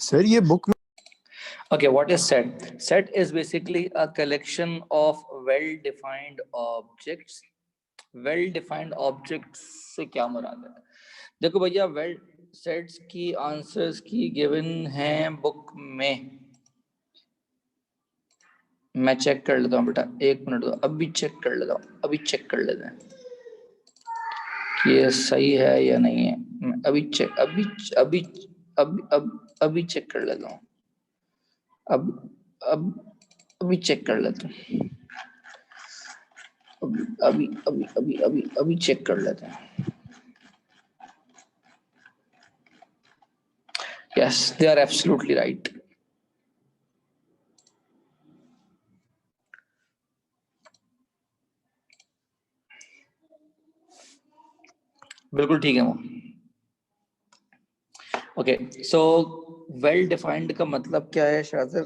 Sir ये book में Okay, what is set? Set is basically a collection of well-defined objects. Well-defined objects से क्या मुराद है? देखो भैया, well sets की आंसर्स की गिवन हैं बुक में। मैं चेक कर लेता हूँ बेटा, एक मिनट दो, अभी चेक कर लेता हूँ, अभी चेक कर लेते हैं कि ये सही है या नहीं है। मैं अभी चेक अभी अभी अभी चेक कर लेता हूँ। अब अभी चेक कर लेते हैं। अभी चेक कर लेते हैं। Yes, they are absolutely right. बिल्कुल ठीक है वो। ओके, सो वेल डिफाइंड का मतलब क्या है शाज़र?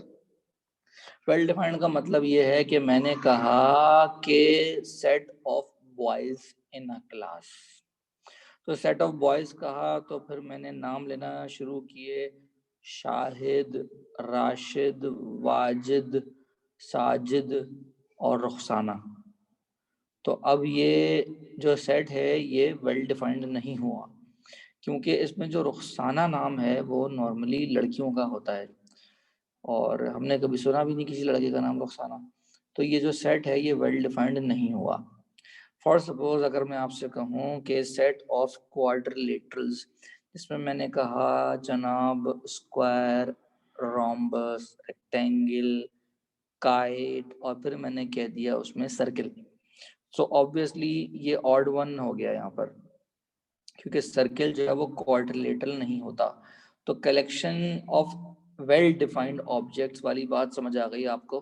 वेल डिफाइंड का मतलब ये है कि मैंने कहा कि set of boys in a class. तो सेट ऑफ बॉयज कहा तो फिर मैंने नाम लेना शुरू किए, शाहिद, राशिद, वाजिद, साजिद और रुखसाना। तो अब ये जो सेट है ये वेल डिफाइंड नहीं हुआ, क्योंकि इसमें जो रुखसाना नाम है वो नॉर्मली लड़कियों का होता है और हमने कभी सुना भी नहीं किसी लड़के का नाम रुखसाना। तो ये जो सेट है ये वेल डिफाइंड नहीं हुआ। फॉर सपोज अगर मैं आपसे कहूँ कि सेट ऑफ क्वाड्रिलेटरल्स, जिसमें मैंने कहा जनाब स्क्वायर, रोम्बस, रेक्टेंगल, काइट और फिर मैंने कह दिया उसमें सर्किल। सो ऑब्वियसली ये ऑड वन हो गया यहाँ पर, क्योंकि सर्किल जो है वो क्वाड्रिलेटरल नहीं होता। तो collection of well defined objects वाली बात समझ आ गई आपको?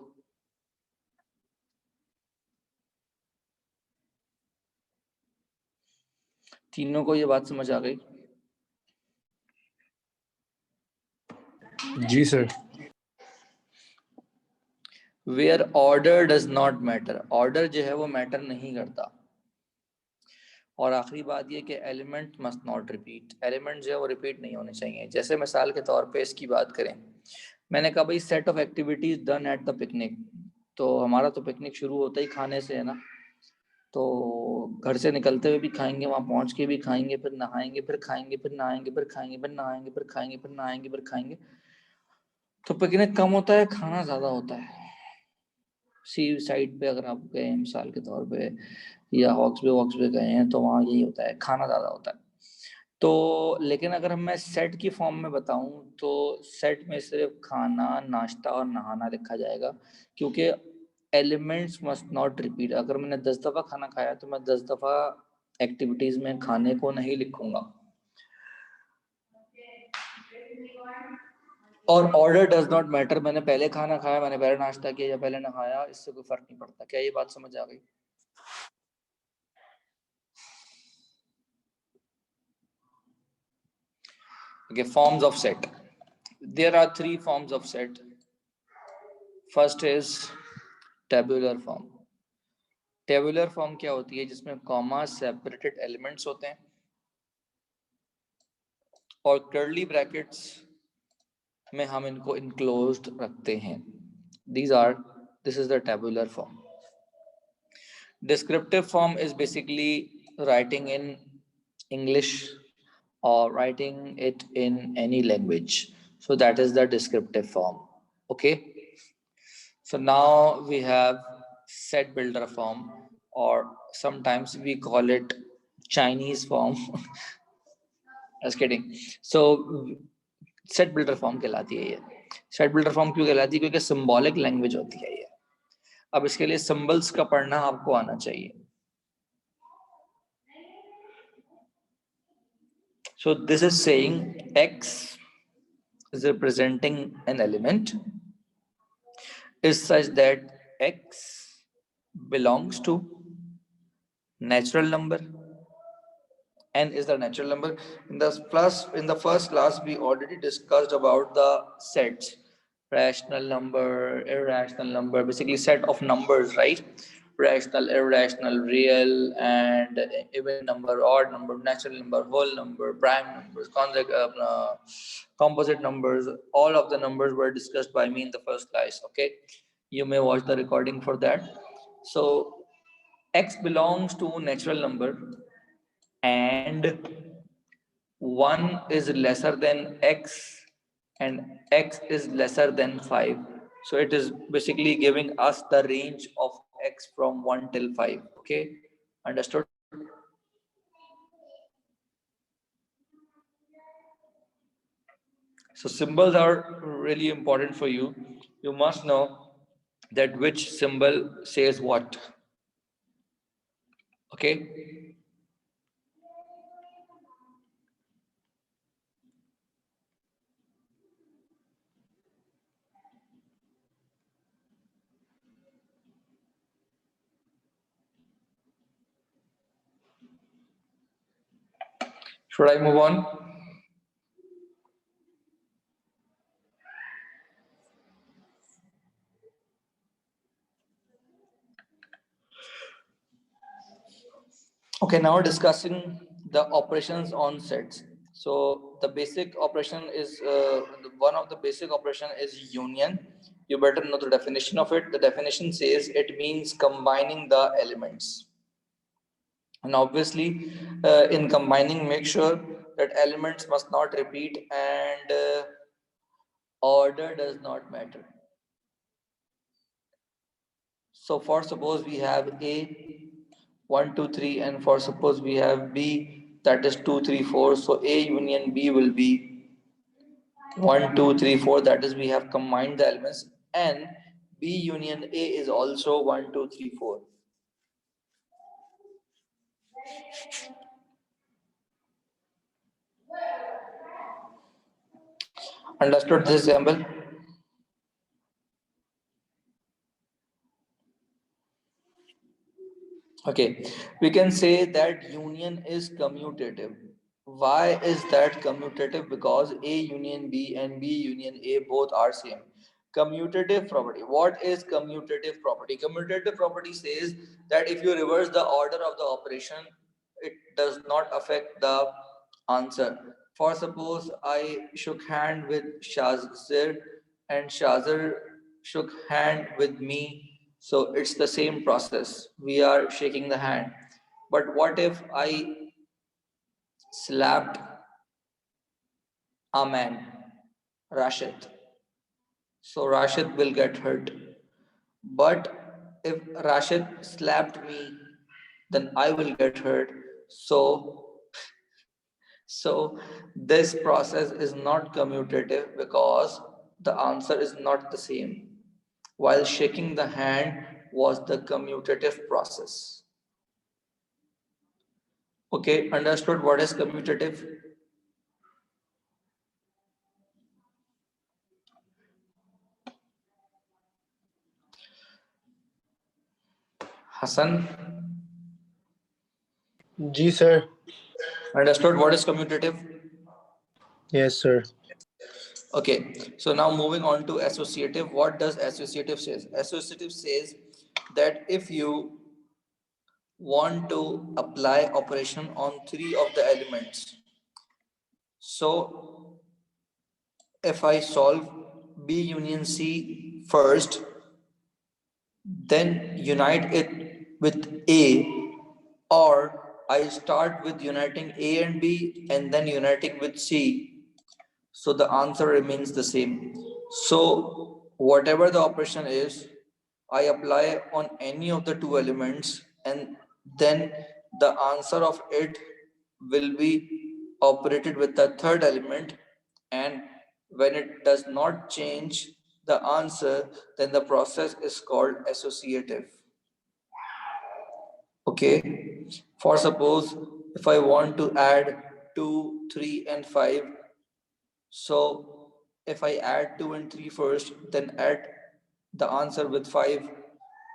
तीनों को ये बात समझ आ गई? जी sir. Where order does not matter, order जो है वो मैटर नहीं करता। और आखिरी बात ये कि element must not repeat, element जो है वो रिपीट नहीं होने चाहिए। जैसे मिसाल के तौर पे इसकी बात करें, मैंने कहा भाई set of activities done at the picnic. तो हमारा तो पिकनिक शुरू होता ही खाने से है ना, तो घर से निकलते हुए भी खाएंगे, वहाँ पहुँच के भी खाएंगे, फिर नहाएंगे, फिर खाएंगे, फिर नहाएंगे, फिर खाएंगे, फिर नहाएंगे, फिर खाएंगे, फिर नहाएंगे, फिर खाएंगे। तो पिकनिक कम होता है, खाना ज़्यादा होता है। सी साइड पे अगर आप गए मिसाल के तौर पे या हॉक्स पे गए हैं तो वहाँ यही होता है, खाना ज़्यादा होता है। तो लेकिन अगर मैं सेट की फॉर्म में बताऊं तो सेट में सिर्फ खाना, नाश्ता और नहाना लिखा जाएगा, क्योंकि एलिमेंट्स मस्ट नॉट रिपीट। अगर मैंने 10 दफ़ा खाना खाया तो मैं 10 दफ़ा एक्टिविटीज़ में खाने को नहीं लिखूंगा। और ऑर्डर डज नॉट मैटर, मैंने पहले खाना खाया, मैंने पहले नाश्ता किया या पहले नहाया, इससे कोई फर्क नहीं पड़ता। क्या ये बात समझ आ गई? Okay, forms of set. There are 3 forms of set. First is tabular form. Tabular form क्या होती है? जिसमें कॉमा सेपरेटेड एलिमेंट्स होते हैं और कर्ली ब्रैकेट्स में हम इनको इनक्लोज्ड रखते हैं। This is the tabular form. Descriptive form is basically writing in English or writing it in any language. So that is the descriptive form. Okay. So now we have set builder form, or sometimes we call it Chinese form. Just kidding. So set builder form कहलाती है ये। set builder form क्यों कहलाती है? क्योंकि symbolic language होती है ये। अब इसके लिए symbols का पढ़ना आपको आना चाहिए। So this is saying X is representing an element is such that X belongs to natural number. N is the natural number. In the first class we already discussed about the sets: rational number, irrational number, basically set of numbers, right? rational, irrational, real, and even number, odd number, natural number, whole number, prime numbers, composite numbers. All of the numbers were discussed by me in the first class. Okay, you may watch the recording for that. So x belongs to natural number, and 1 is lesser than x, and x is lesser than 5. So it is basically giving us the range of x from 1 till 5. Okay, understood? So symbols are really important for you. You must know that which symbol says what. Okay. Should I move on? Okay, now discussing the operations on sets. So the basic operation is one of the basic operation is union. You better know the definition of it. The definition says it means combining the elements. And obviously, in combining, make sure that elements must not repeat, and order does not matter. So for suppose we have A 1, 2, 3, and for suppose we have B, that is 2, 3, 4. So A union B will be 1, 2, 3, 4. That is we have combined the elements, and B union A is also 1, 2, 3, 4. Understood this example? Okay, we can say that union is commutative. Why is that commutative? Because A union B and B union A both are same. Commutative property. What is commutative property? Commutative property says that if you reverse the order of the operation, it does not affect the answer. For suppose I shook hand with Shazir and Shazir shook hand with me, so it's the same process. We are shaking the hand. But what if I slapped a man, Rashid? So Rashid will get hurt. But if Rashid slapped me, then I will get hurt. So this process is not commutative because the answer is not the same. While shaking the hand was the commutative process. Okay, understood what is commutative? Hassan, Ji sir. understood what is commutative? Yes sir. Okay, so now moving on to associative. What does associative says? Associative says that if you want to apply operation on three of the elements, so if I solve B union C first, then unite it with A, or I start with uniting A and B and then uniting with C, so the answer remains the same. So whatever the operation is, I apply on any of the two elements, and then the answer of it will be operated with the third element, and when it does not change the answer, then the process is called associative. Okay, for suppose if I want to add 2, 3, and 5, so if I add 2 and 3 first, then add the answer with 5.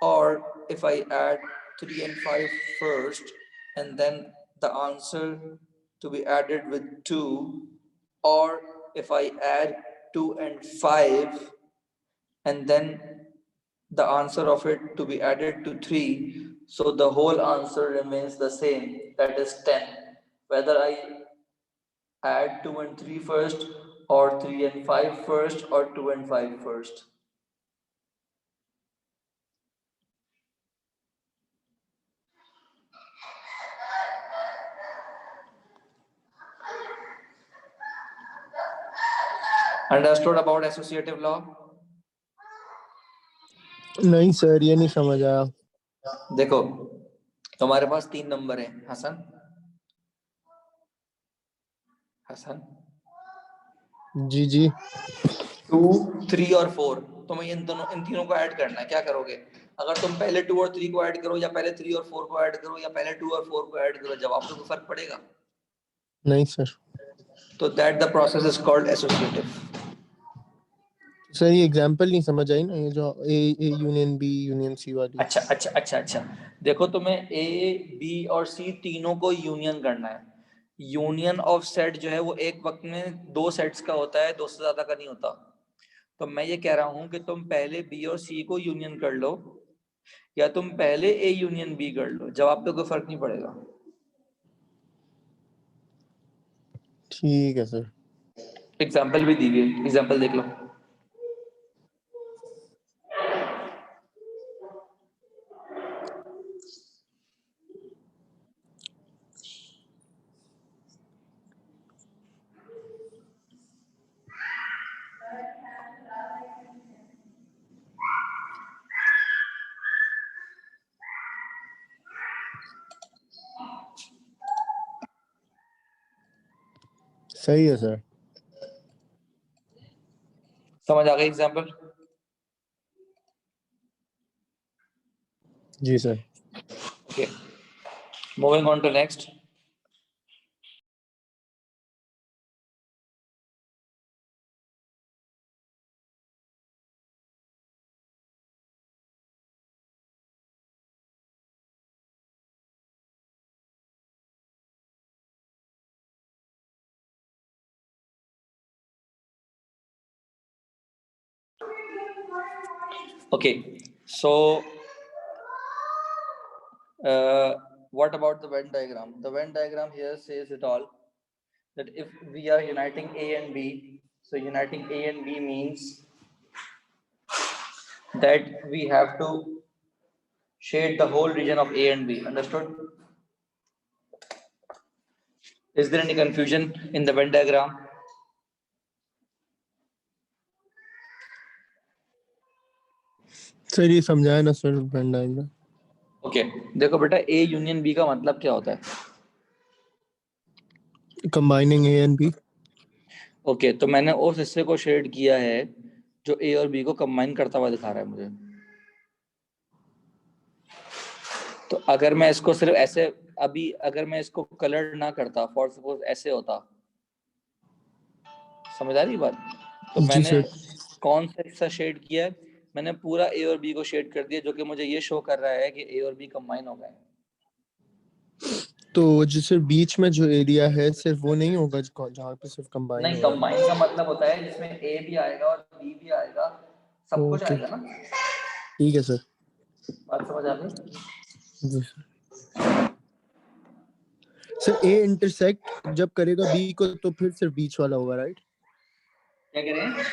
Or if I add 3 and 5 first, and then the answer to be added with 2. Or if I add 2 and 5, and then the answer of it to be added to 3, so the whole answer remains the same, that is 10. Whether I add 2 and 3 first, or 3 and 5 first, or 2 and 5 first. Understood about associative law? नहीं sir, ये नहीं समझ आया। देखो, तुम्हारे पास 3 number है हसन। हसन जी जी। 2, 3 और 4, तुम्हें इन तीनों को ऐड करना है। क्या करोगे? अगर तुम पहले 2 और 3 को ऐड करो, या पहले 3 और 4 को ऐड करो, या पहले 2 और 4 को ऐड करो, जवाब में कोई फर्क पड़ेगा? नहीं सर। तो that the process is called associative. Sir ये एग्जांपल नहीं समझ आई ना, ये जो A union B union C वाली। अच्छा। देखो, तुम्हें ए, बी और सी तीनों को यूनियन करना है। यूनियन ऑफ सेट जो है वो एक वक्त में 2 सेट्स का होता है, 2 से ज्यादा का नहीं होता। तो मैं ये कह रहा हूं कि तुम पहले बी और सी को यूनियन कर लो, या तुम पहले ए यूनियन बी कर लो, जवाब पे कोई फर्क नहीं पड़ेगा। ठीक है सर। एग्जाम्पल भी दी गई, एग्जाम्पल देख लो। सही है सर। समझ आ गई एग्जाम्पल? जी sir. Okay, moving on to next. Okay, so what about the Venn diagram? The Venn diagram here says it all, that if we are uniting A and B, so uniting A and B means that we have to shade the whole region of A and B. Understood? Is there any confusion in the Venn diagram? Sir ये समझाया ना sir Venn diagram. Okay, देखो बेटा, ए union B का मतलब क्या होता है? Combining A and B. Okay, तो मैंने उस हिस्से को शेड किया है जो ए और बी को कंबाइन करता हुआ दिखा रहा है मुझे। तो अगर मैं इसको सिर्फ ऐसे, अभी अगर मैं इसको कलर ना करता, फॉर सपोज ऐसे होता, समझ आ रही बात? तो जी मैंने सर। कौन सा हिस्सा शेड किया है? मैंने पूरा ए और बी को शेड कर दिया, जो कि मुझे ये शो कर रहा है कि ए और बी कंबाइन हो गए। तो जिससे बीच में जो एरिया है सिर्फ वो नहीं होगा जहाँ पे सिर्फ कंबाइन नहीं, हो रहा है। कंबाइन का मतलब होता है जिसमें ए भी आएगा और बी भी आएगा, सब कुछ ओके आएगा ना। ठीक है सर। बात समझ आ गई? जी सर। सर ए इंटरसेक्ट जब करेगा बी को तो फिर सिर्फ बीच वाला होगा, राइट? क्या कह रहे हैं?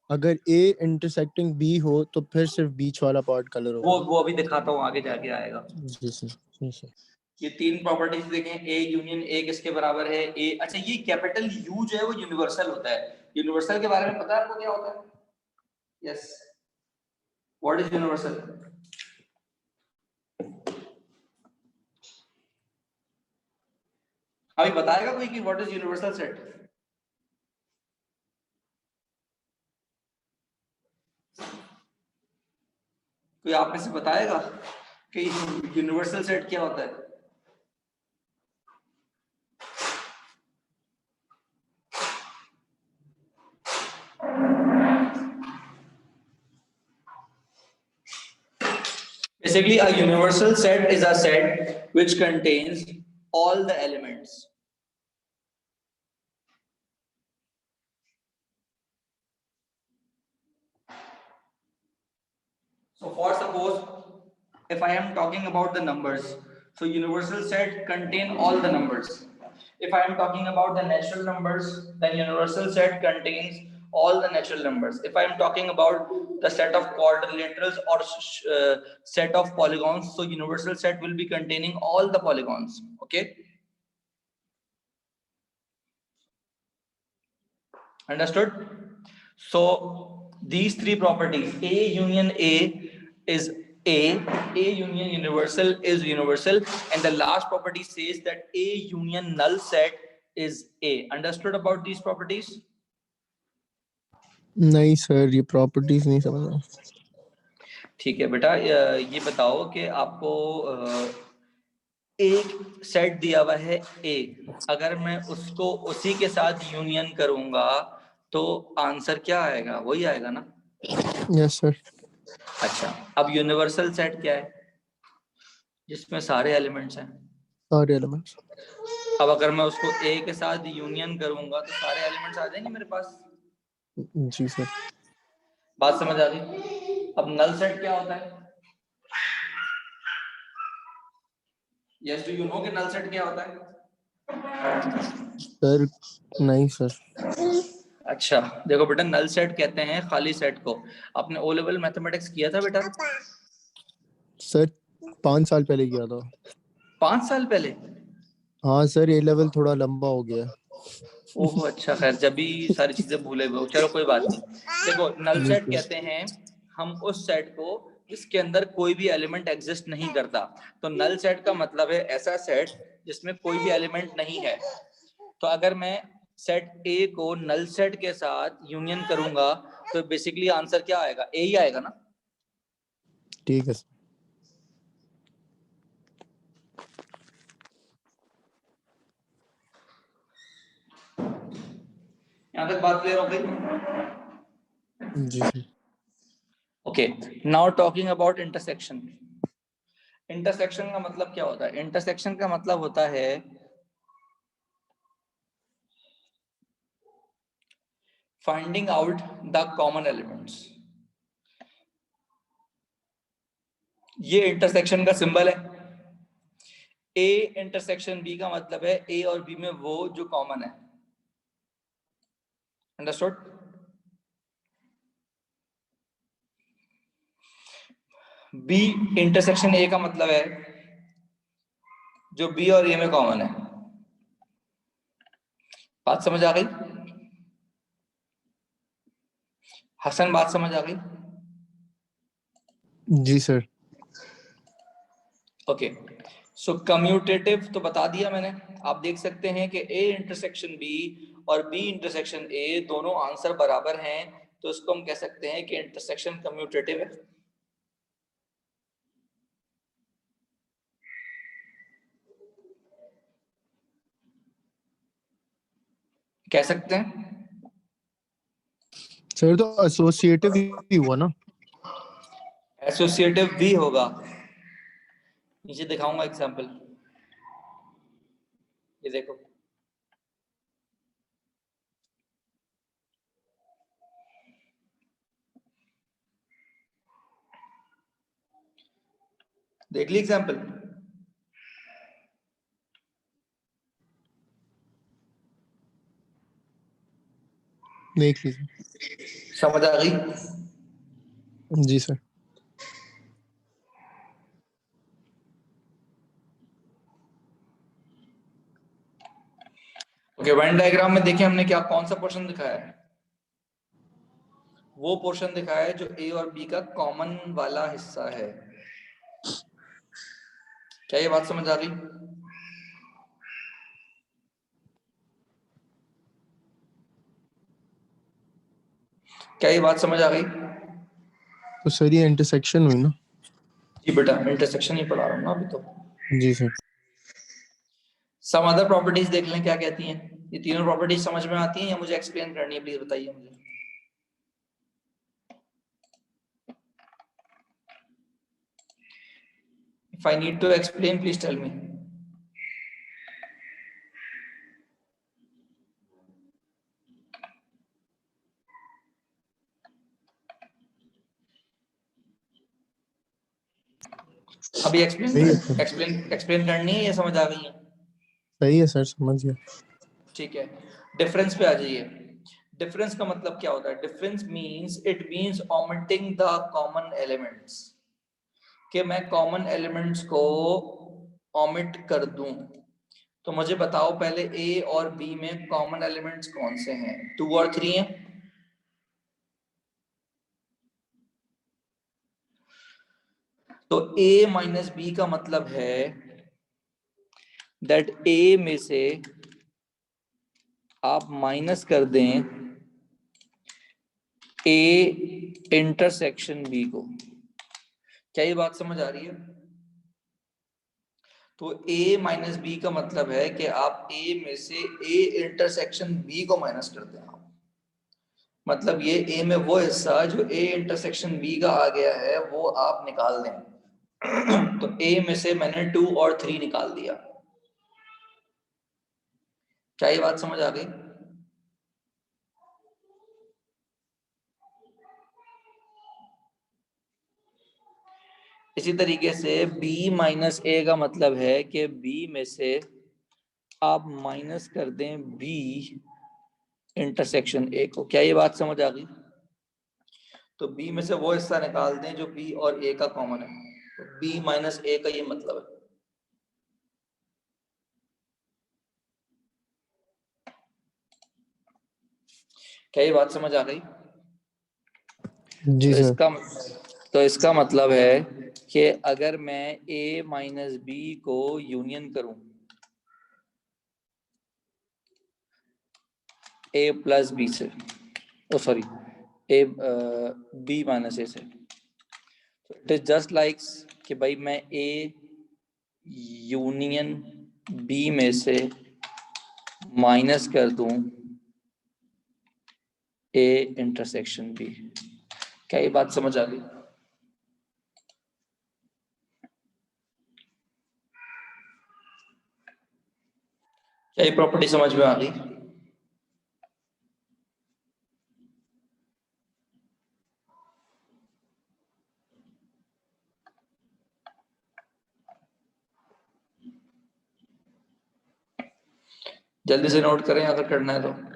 अगर ए इंटरसेक्टिंग बी हो तो फिर सिर्फ बीच वाला पार्ट कलर होगा। वो अभी दिखाता हूँ, आगे जाके आएगा। जी सर। जी सर। ये 3 प्रॉपर्टीज देखें, ए यूनियन ए किसके बराबर है? ए, अच्छा, ये कैपिटल यू जो है वो यूनिवर्सल होता है। यूनिवर्सल के बारे में पता है आपको क्या होता है? Yes, what is universal? अभी बताएगा कोई कि व्हाट इज यूनिवर्सल सेट? कोई आप में से बताएगा कि यूनिवर्सल सेट क्या होता है? Basically, a universal set is a set which contains all the elements. So for suppose if I am talking about the numbers, so universal set contain all the numbers. If I am talking about the natural numbers, then universal set contains all the natural numbers. If I am talking about the set of quadrilaterals or set of polygons, so universal set will be containing all the polygons. Okay, understood? So these three properties, A union A is A union universal is universal, and the last property says that A union null set is A. Understood about these properties? नहीं sir, ये properties नहीं समझ रहा. ठीक है बेटा, ये बताओ कि आपको एक सेट दिया हुआ है A, अगर मैं उसको उसी के साथ यूनियन करूंगा तो आंसर क्या आएगा? वही आएगा ना? Yes sir. अच्छा, अब यूनिवर्सल सेट क्या है? जिसमें सारे एलिमेंट्स हैं. सारे एलिमेंट्स. अब अगर मैं उसको A के साथ यूनियन करूंगा तो सारे एलिमेंट्स आ जाएंगे मेरे पास. जी सर. बात समझ आ गई? अब नल सेट क्या होता है? यस, डू यू नो कि नल सेट क्या होता है? सर नहीं सर. अच्छा देखो बेटा, नल सेट कहते हैं खाली सेट को. आपने ओ लेवल मैथमेटिक्स किया था बेटा? सर 5 साल पहले किया था. 5 साल पहले? हाँ सर, ये लेवल थोड़ा लंबा हो गया. ओहो अच्छा, खैर जब भी सारी चीजें भूले हुए हो, चलो कोई बात नहीं. देखो नल सेट कहते हैं हम उस सेट को जिसके अंदर कोई भी एलिमेंट एग्जिस्ट नहीं करता. तो नल सेट का मतलब है ऐसा सेट जिसमें कोई भी एलिमेंट नहीं है. तो अगर मैं सेट ए को नल सेट के साथ यूनियन करूंगा तो बेसिकली आंसर क्या आएगा? ए ही आएगा ना? ठीक है सर. यहाँ तक बात क्लियर हो गई? जी sir. Okay, now talking about intersection. Intersection का मतलब क्या होता है? इंटरसेक्शन का मतलब होता है finding out the common elements. ये इंटरसेक्शन का सिंबल है. ए इंटरसेक्शन बी का मतलब है ए और बी में वो जो कॉमन है. अंडरस्टूड? बी इंटरसेक्शन ए का मतलब है जो बी और ए में कॉमन है. बात समझ आ गई? हसन, बात समझ आ गई? जी सर. ओके, सो कम्यूटेटिव तो बता दिया मैंने. आप देख सकते हैं कि ए इंटरसेक्शन बी और बी इंटरसेक्शन ए दोनों आंसर बराबर हैं, तो इसको हम कह सकते हैं कि इंटरसेक्शन कम्यूटेटिव है. कह सकते हैं. सर तो एसोसिएटिव ही हुआ ना? एसोसिएटिव भी होगा. नीचे दिखाऊंगा एग्जांपल. ये देखो, देख ली एग्जांपल? देख लीजिए. समझ आ गई? जी सर. ओके, वेन डायग्राम में देखिए हमने क्या कौन सा पोर्शन दिखाया है? वो पोर्शन दिखाया है जो ए और बी का कॉमन वाला हिस्सा है. क्या ये बात समझ आ गई? क्या ये बात समझ आ गई? तो सर ये इंटरसेक्शन हुई ना? जी बेटा, इंटरसेक्शन ही पढ़ा रहा हूँ ना अभी तो. जी सर. सम अदर प्रॉपर्टीज देख लें क्या कहती हैं. ये तीनों प्रॉपर्टीज समझ में आती हैं या मुझे एक्सप्लेन करनी है? प्लीज बताइए मुझे. If I need to explain, please tell me. अभी सही है सर, एक्सप्लेन करनी है या समझ आ गई है? सही है सर, समझ गया। ठीक है, डिफरेंस पे आ जाइए। डिफरेंस का मतलब क्या होता है? Difference means, it means omitting the common elements, कि मैं कॉमन एलिमेंट्स को ओमिट कर दूं। तो मुझे बताओ पहले ए और बी में कॉमन एलिमेंट्स कौन से हैं? 2 और 3 हैं। तो a माइनस बी का मतलब है दैट a में से आप माइनस कर दें a इंटरसेक्शन b को। क्या ये बात समझ आ रही है? तो a माइनस बी का मतलब है कि आप a में से a इंटरसेक्शन b को माइनस कर दें आप। मतलब ये a में वो हिस्सा जो a इंटरसेक्शन b का आ गया है वो आप निकाल दें। तो a में से मैंने 2 और 3 निकाल दिया। क्या ये बात समझ आ गई? इसी तरीके से b माइनस a का मतलब है कि b में से आप माइनस कर दें b इंटरसेक्शन a को। क्या ये बात समझ आ गई? तो b में से वो हिस्सा निकाल दें जो b और a का कॉमन है। तो b माइनस a का ये मतलब है। क्या ये बात समझ आ गई? जी तो सर। इसका मतलब है कि अगर मैं a माइनस बी को यूनियन करूं a प्लस बी से, oh sorry a b minus a से, तो इट इज जस्ट लाइक कि भाई मैं a यूनियन b में से माइनस कर दूं a इंटरसेक्शन b। क्या ये बात समझ आ गई? क्या ये प्रॉपर्टी समझ में आ गई? जल्दी से नोट करें अगर करना है तो।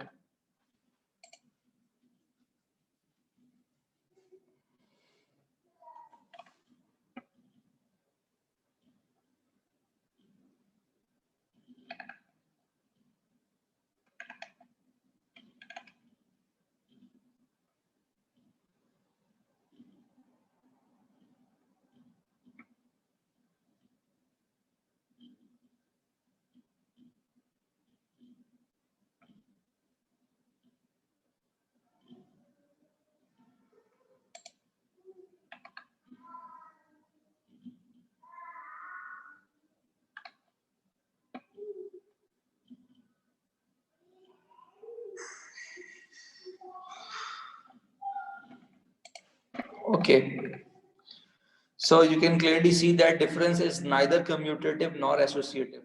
Okay, so you can clearly see that difference is neither commutative nor associative.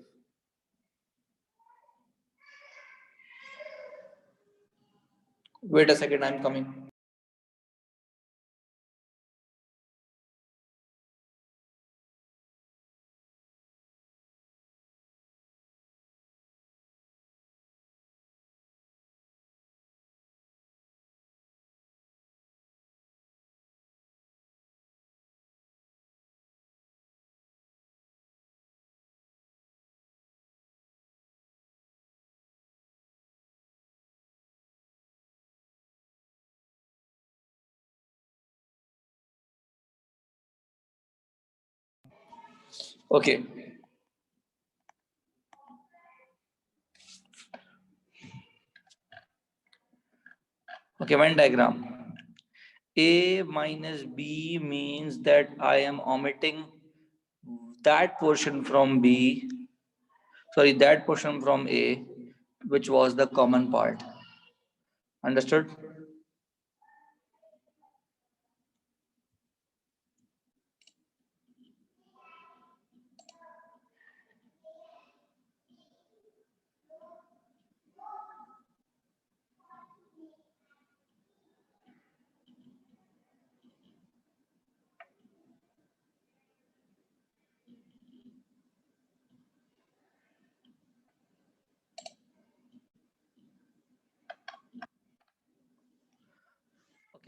Wait a second, I'm coming. Okay. Okay, Venn diagram. A minus B means that I am omitting that portion from B, sorry, that portion from A, which was the common part. Understood?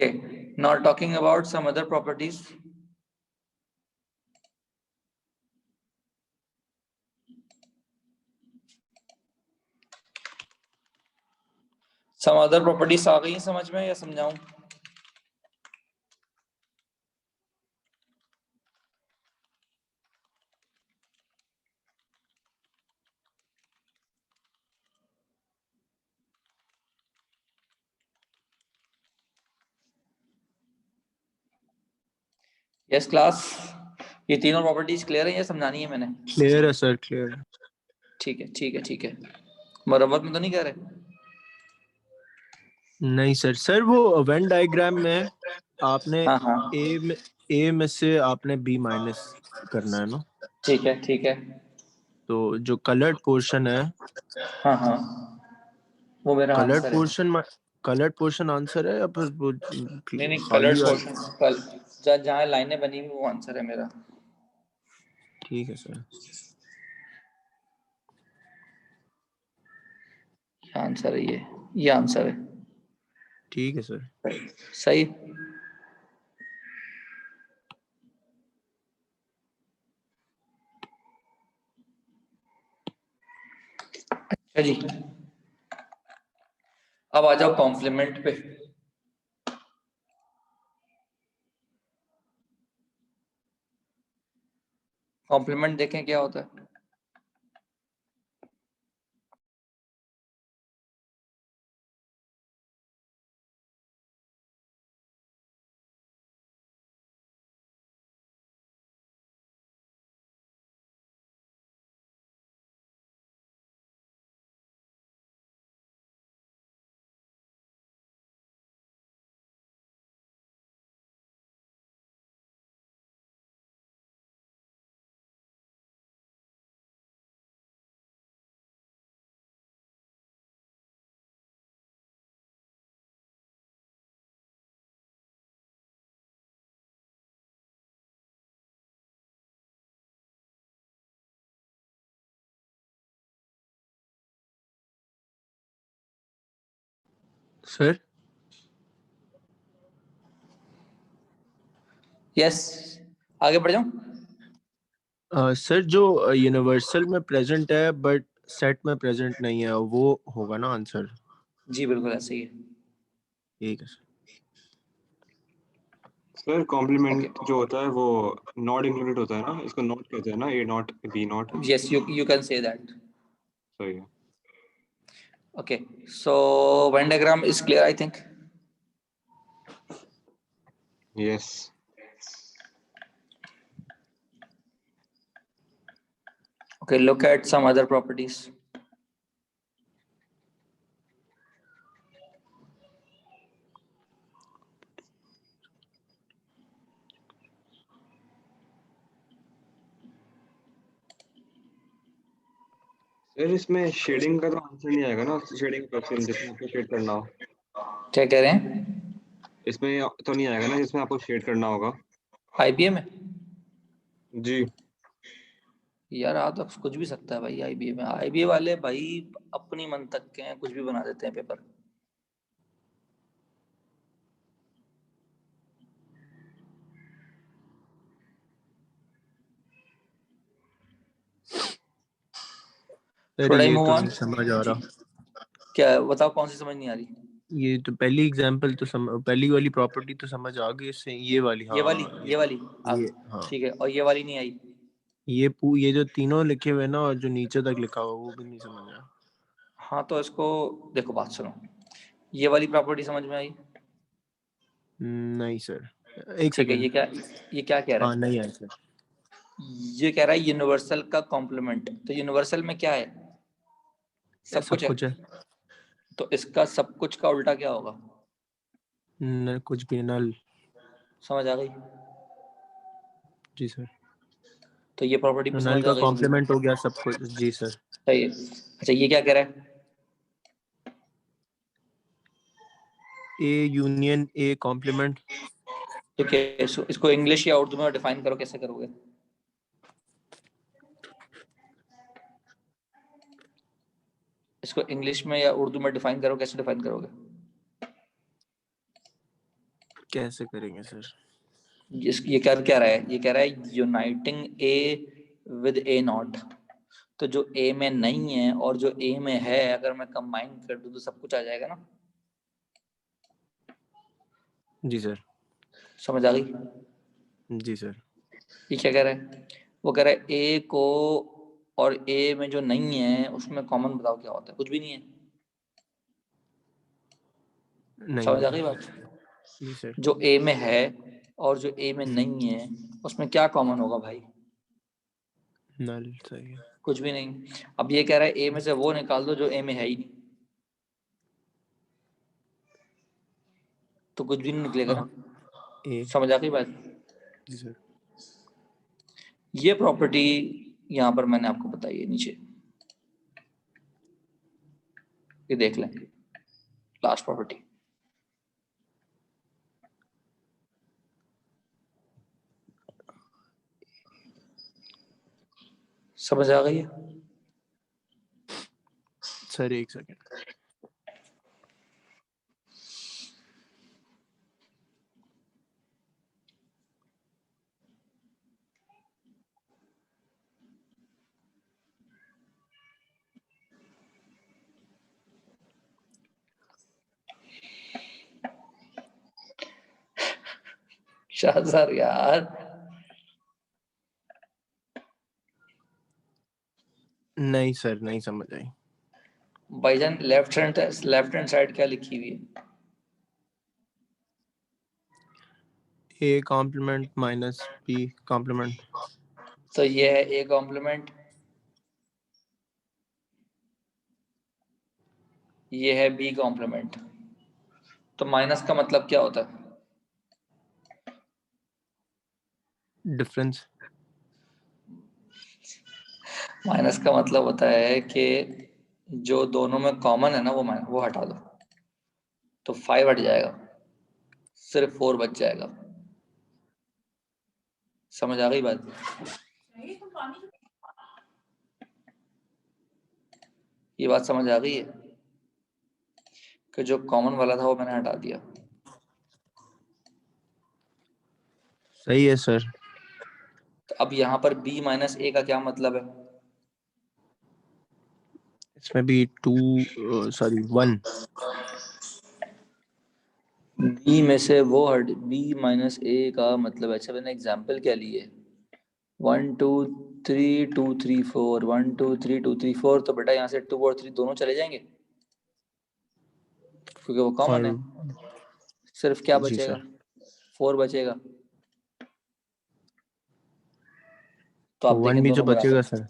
Okay, now talking about some other properties. Some other properties आ गई समझ में या समझाऊं? Yes class, ये तीनों properties clear है या समझानी है मैंने? क्लियर है सर, क्लियर है। ठीक है ठीक है ठीक है, मरम्मत में तो नहीं कह रहे? नहीं सर, सर वो वेन डायग्राम में आपने हाँ हाँ ए में से आपने बी माइनस करना है ना, ठीक है ठीक है। तो जो कलर्ड पोर्शन है, हाँ हाँ वो मेरा कलर्ड आंसर है। पोर्शन आंसर है या फिर वो नहीं नहीं, खाली कलर्ड वाला? पोर्शन कल जहाँ लाइनें बनी हुई वो आंसर है मेरा। ठीक है सर। ये आंसर है, ये आंसर है। ठीक है सर। सही। अच्छा जी, अब आ जाओ कॉम्प्लीमेंट पे। कॉम्प्लीमेंट देखें क्या होता है। सर यस, आगे बढ़ जाऊं? सर जो यूनिवर्सल में प्रेजेंट है बट सेट में प्रेजेंट नहीं है, वो होगा ना आंसर? जी बिल्कुल ऐसे ही है। ठीक है सर। सर कॉम्प्लीमेंट ओके, जो होता है वो नॉट इंक्लूडेड होता है ना, इसको नॉट कहते हैं ना, a not b not. Yes you can say that. सही है। Okay, so Venn diagram is clear I think. Yes. Okay, look at some other properties. Sir इसमें शेडिंग का तो आंसर नहीं आएगा ना, शेडिंग क्वेश्चन जिसमें आपको शेड करना हो, क्या कह रहे हैं? इसमें तो नहीं आएगा ना जिसमें आपको शेड करना होगा। आईबीए में? जी। यार आ तो कुछ भी सकता है भाई आईबीए में। आईबीए वाले भाई अपनी मन तक के हैं, कुछ भी बना देते हैं पेपर। सर Should I ये move तो on? नहीं समझ आ रहा। क्या बताओ, कौन सी समझ नहीं आ रही? ये तो पहली एग्जांपल तो पहली वाली प्रॉपर्टी तो समझ आ गई, इससे ये वाली, ये वाली, हाँ ये वाली ये अब हाँ, ठीक है, और ये वाली नहीं आई। ये जो तीनों लिखे हुए ना और जो नीचे तक लिखा हुआ वो भी नहीं समझ आया। हाँ तो इसको देखो, बात सुनो। ये वाली प्रॉपर्टी समझ में आई? नहीं सर, एक ठीक है, सेकेंड। ये क्या कह रहा हाँ है? नहीं आया सर। ये कह रहा है यूनिवर्सल का कॉम्प्लीमेंट। तो यूनिवर्सल में क्या है? सब सब कुछ है। कुछ है। तो इसका सब कुछ का उल्टा क्या होगा? कुछ भी नल। समझ आ गई? जी सर। तो ये प्रॉपर्टी तो भी नल समझ आ का गई होगी। कॉम्प्लीमेंट हो गया सब कुछ, जी सर। सही है। अच्छा ये क्या कह रहा है? ए यूनियन ए कॉम्प्लीमेंट। तो क्या इसको इंग्लिश या उर्दू में डिफाइन करो, कैसे करोगे? इसको इंग्लिश में या उर्दू में डिफाइन करो, कैसे डिफाइन करोगे? कैसे करेंगे सर? ये क्या रहा है, ये कह रहा है uniting A with A not. तो जो ए में नहीं है और जो ए में है अगर मैं कंबाइन कर दूं तो सब कुछ आ जाएगा ना। जी सर। समझ आ गई? जी सर। ये क्या कह रहा है, वो कह रहा है ए को और ए में जो नहीं है उसमें कॉमन बताओ क्या होता है, कुछ भी नहीं है। नहीं समझ आ होगा। गई बात? जी सर। जो ए में है और जो ए में नहीं है उसमें क्या कॉमन होगा भाई? नल सही है। कुछ भी नहीं। अब ये कह रहा है ए में से वो निकाल दो जो ए में है ही नहीं, तो कुछ भी नहीं निकलेगा ना। ए। समझ आ गई बात? जी सर। ये प्रॉपर्टी यहाँ पर मैंने आपको बताई है नीचे, ये देख लें, लास्ट प्रॉपर्टी। समझ आ गई है? सर एक सेकेंड। शाहजार यार, नहीं सर, नहीं समझ आई। भाईजान लेफ्ट हैंड साइड क्या लिखी हुई है? ए कॉम्प्लीमेंट माइनस बी कॉम्प्लीमेंट। तो ये है ए कॉम्प्लीमेंट, ये है बी कॉम्प्लीमेंट। तो माइनस का मतलब क्या होता है? डिफरेंस। माइनस का मतलब होता है कि जो दोनों में कॉमन है ना वो हटा दो, तो 5 हट जाएगा, सिर्फ 4 बच जाएगा। समझ आ गई बात? ये बात समझ आ गई है कि जो कॉमन वाला था वो मैंने हटा दिया। सही है सर। तो अब यहाँ पर b माइनस ए का क्या मतलब है? इसमें भी 2 सॉरी 1। b में से वो हट, b माइनस ए का मतलब, अच्छा मैंने एग्जाम्पल क्या लिए, 1 2 3 2 3 4, 1 2 3 2 3 4, तो बेटा यहाँ से 2 और 3 दोनों चले जाएंगे क्योंकि वो कॉमन और है। सिर्फ क्या जी बचेगा? सर। 4 बचेगा। तो आप 1 देखें भी जो दोनों बचेगा बराबर सर।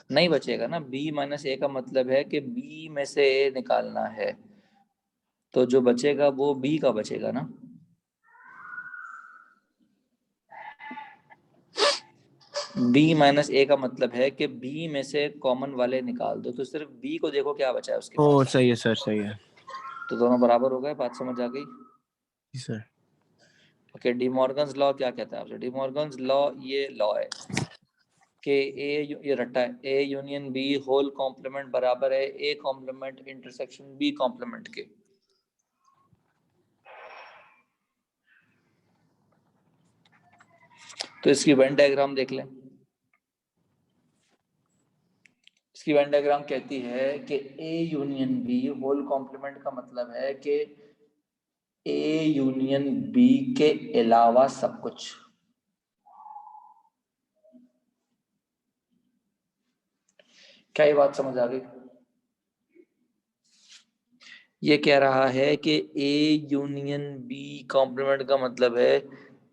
नहीं बचेगा ना। b माइनस ए का मतलब है कि b में से a निकालना है, तो जो बचेगा वो b का बचेगा ना। b माइनस ए का मतलब है कि b में से कॉमन वाले निकाल दो, तो सिर्फ b को देखो क्या बचा है उसके ओ पास। सही है सर, सही है। तो दोनों बराबर हो गए, बात समझ आ गई? जी sir. Okay, De Morgan's law क्या कहता है आपसे? डी मॉर्गन्स लॉ ये लॉ है कि ए, ये रट्टा है, ए यूनियन बी होल कॉम्प्लीमेंट बराबर है ए कॉम्प्लीमेंट इंटरसेक्शन बी कॉम्प्लीमेंट के। तो इसकी वेन डायग्राम देख लें। इसकी वेन डायग्राम कहती है कि A union B whole complement का मतलब है कि ए यूनियन बी के अलावा सब कुछ। क्या ये बात समझ आ गई? ये कह रहा है कि ए यूनियन बी कॉम्प्लीमेंट का मतलब है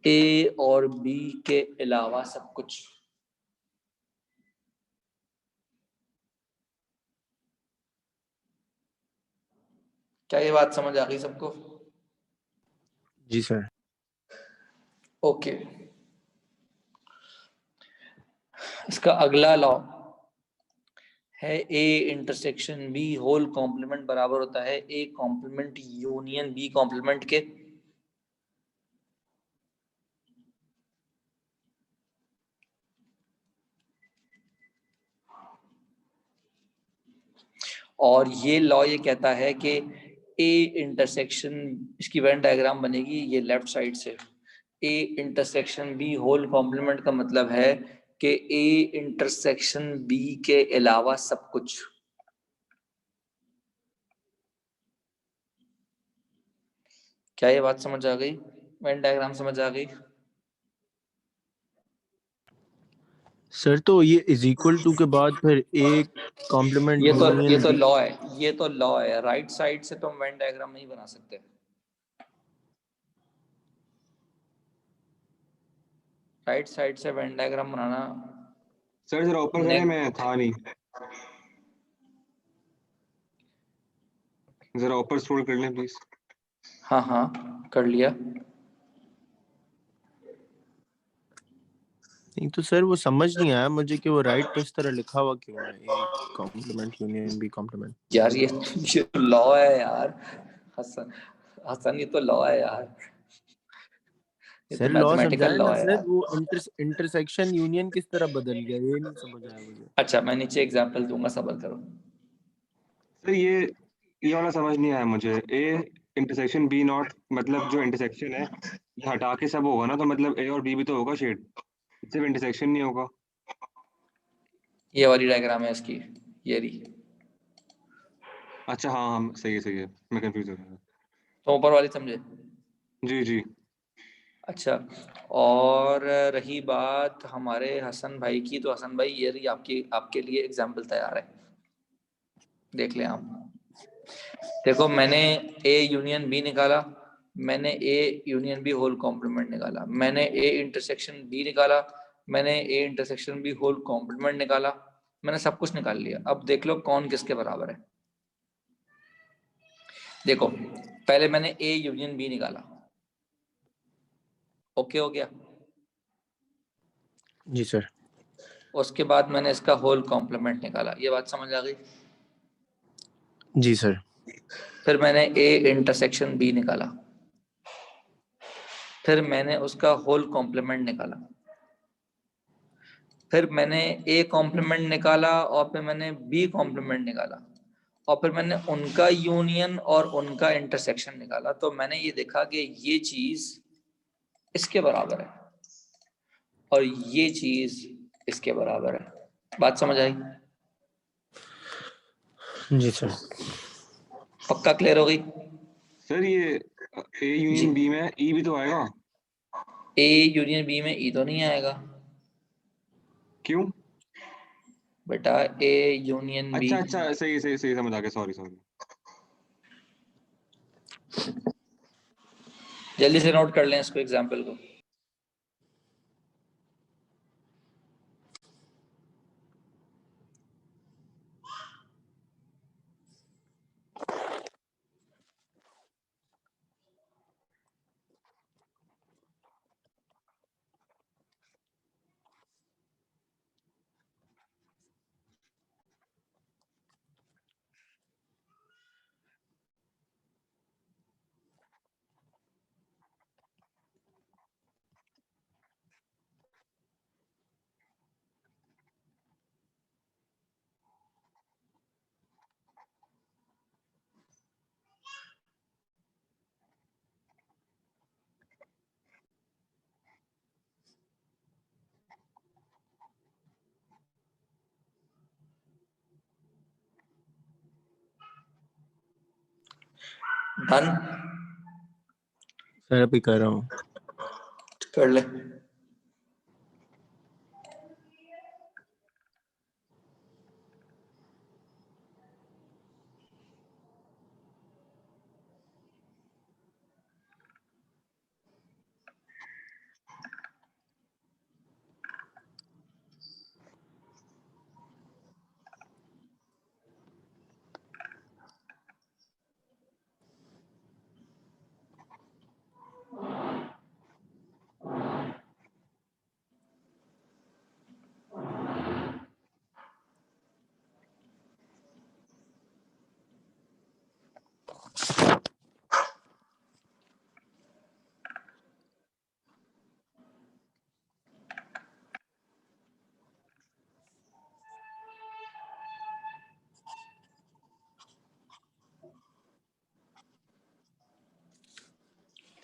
ए और बी के अलावा सब कुछ। क्या ये बात समझ आ गई सबको? जी सर। ओके, इसका अगला लॉ है ए इंटरसेक्शन बी होल कॉम्प्लीमेंट बराबर होता है ए कॉम्प्लीमेंट यूनियन बी कॉम्प्लीमेंट के। और ये लॉ ये कहता है कि ए इंटरसेक्शन, इसकी वेन डायग्राम बनेगी ये लेफ्ट साइड से, A intersection B whole complement का मतलब है कि ए इंटरसेक्शन बी के अलावा सब कुछ। क्या ये बात समझ आ गई? वेन डायग्राम समझ आ गई? सर तो ये इज इक्वल टू के बाद फिर ए कॉम्प्लीमेंट ये तो यूनियन लॉ है, ये तो लॉ है। राइट साइड से तुम वेन डायग्राम नहीं बना सकते। राइट साइड से वेन डायग्राम बनाना। सर जरा ऊपर करें, मैं था नहीं, जरा ऊपर स्क्रॉल कर लें प्लीज। हाँ हाँ कर लिया। नहीं तो सर वो समझ नहीं आया मुझे कि वो राइट पे इस तरह लिखा हुआ क्यों है, ए कॉम्प्लीमेंट यूनियन बी कॉम्प्लीमेंट। यार ये लॉ है यार हसन, हसन ये तो लॉ है यार, ये तो सर लॉ मैथमेटिकल समझाए लॉ ना है सर, यार। वो इंटरसेक्शन यूनियन किस तरह बदल गया ये नहीं समझ आया मुझे। अच्छा मैं नीचे एग्जाम्पल दूंगा, सबर करो। सर ये वाला समझ नहीं आया मुझे। ए इंटरसेक्शन बी नॉट मतलब जो इंटरसेक्शन है ये हटा के सब होगा ना, तो मतलब ए और बी भी तो होगा शेड, सिर्फ इंटरसेक्शन नहीं होगा। ये वाली डायग्राम है इसकी, ये रही। अच्छा हाँ हाँ सही है सही है, मैं कंफ्यूज हो गया। तो ऊपर वाली समझे? जी जी। अच्छा, और रही बात हमारे हसन भाई की, तो हसन भाई ये रही आपकी, आपके लिए एग्जाम्पल तैयार है, देख लें आप। देखो मैंने ए यूनियन बी निकाला, मैंने A union B whole complement निकाला, मैंने ए इंटरसेक्शन बी निकाला, मैंने A intersection B whole complement निकाला, मैंने सब कुछ निकाल लिया। अब देख लो कौन किसके बराबर है। देखो पहले मैंने ए यूनियन बी निकाला, ओके हो गया। जी सर। उसके बाद मैंने इसका होल कॉम्प्लीमेंट निकाला, ये बात समझ आ गई? जी सर। फिर मैंने ए इंटरसेक्शन बी निकाला, फिर मैंने उसका होल कॉम्प्लीमेंट निकाला, फिर मैंने ए कॉम्प्लीमेंट निकाला, और फिर मैंने बी कॉम्प्लीमेंट निकाला, और फिर मैंने उनका यूनियन और उनका इंटरसेक्शन निकाला। तो मैंने ये देखा कि ये चीज इसके बराबर है और ये चीज इसके बराबर है। बात समझ आई? जी सर। पक्का क्लियर हो गई? सर ये ए जी, यूनियन बी में ई भी तो आएगा। ए यूनियन बी में ई तो नहीं आएगा क्यों? बेटा, ए यूनियन बी। अच्छा अच्छा सही सही सही समझ आ गया, सॉरी सॉरी। जल्दी से नोट कर लें इसको, एग्जाम्पल को। डन? सर अभी कर रहा हूँ। कर ले।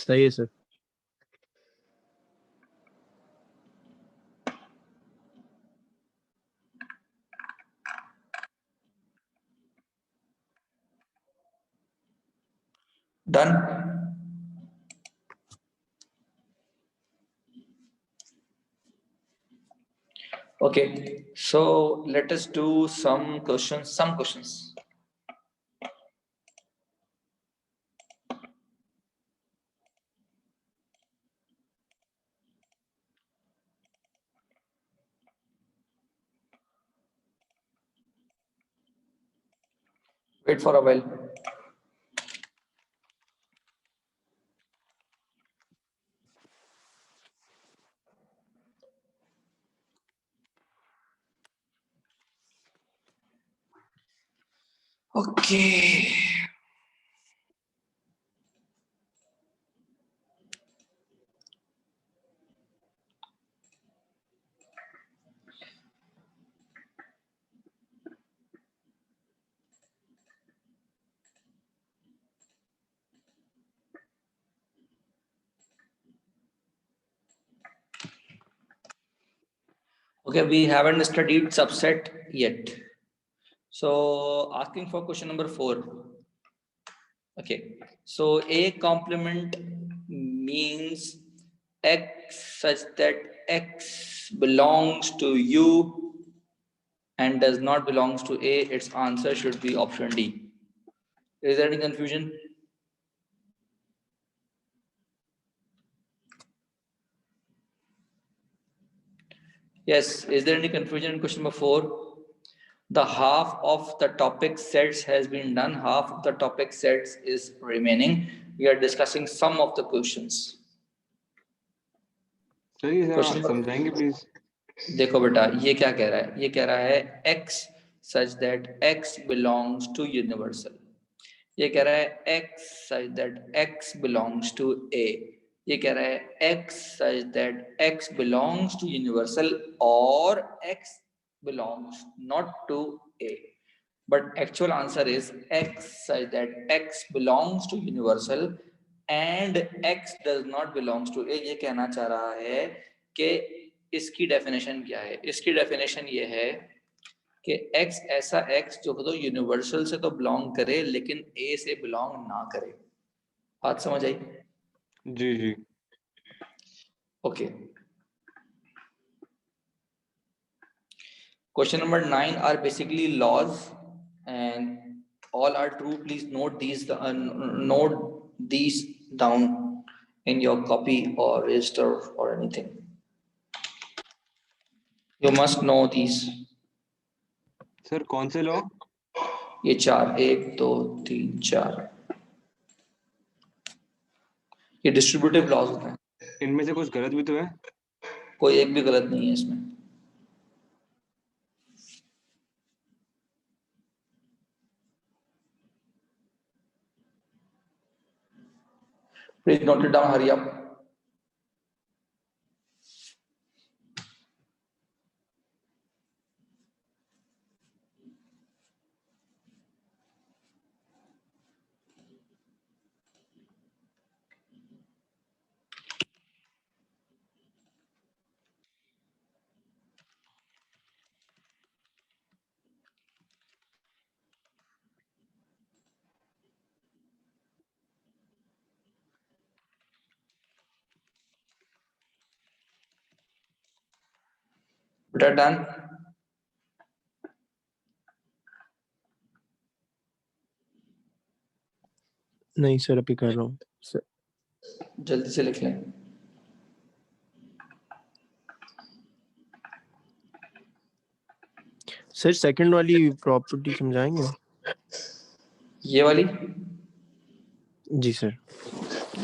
सही है sir. Done. Okay, so let us do some questions. Wait for a while. Okay. Okay, we haven't studied subset yet. So asking for question number 4. Okay, so A complement means X such that X belongs to U and does not belongs to A. Its answer should be option D. Is there any confusion? Yes, is there any confusion in question number 4? The half of the topic sets has been done, half of the topic sets is remaining. We are discussing some of the questions. सही है Question sir, number- समझाएंगे please. देखो बेटा, ये क्या कह रहा है? ये कह रहा है x such that x belongs to universal. ये कह रहा है x such that x belongs to A. ये कह रहा है x such that x belongs to universal or x belongs not to A. But actual answer is x such that x belongs to universal and x does not belongs to A. ये कहना चाह रहा है कि इसकी definition क्या है? इसकी डेफिनेशन ये है कि x ऐसा x जो तो यूनिवर्सल से तो बिलोंग करे लेकिन A से बिलोंग ना करे। बात समझ आई? जी जी। Okay. Question number 9 are basically laws and all are true. Please note these down in your copy or register or anything. You must know these. Sir कौन से लॉ? ये 4, 1 2 3 4 ये डिस्ट्रीब्यूटिव लॉज होते हैं। इनमें से कुछ गलत भी तो है? कोई एक भी गलत नहीं है इसमें। Please note it down, hurry up. Better done. नहीं सर, अभी कर रहा हूँ सर। जल्दी से लिख लें। सर सेकंड वाली प्रॉपर्टी समझाएंगे? ये वाली? जी सर।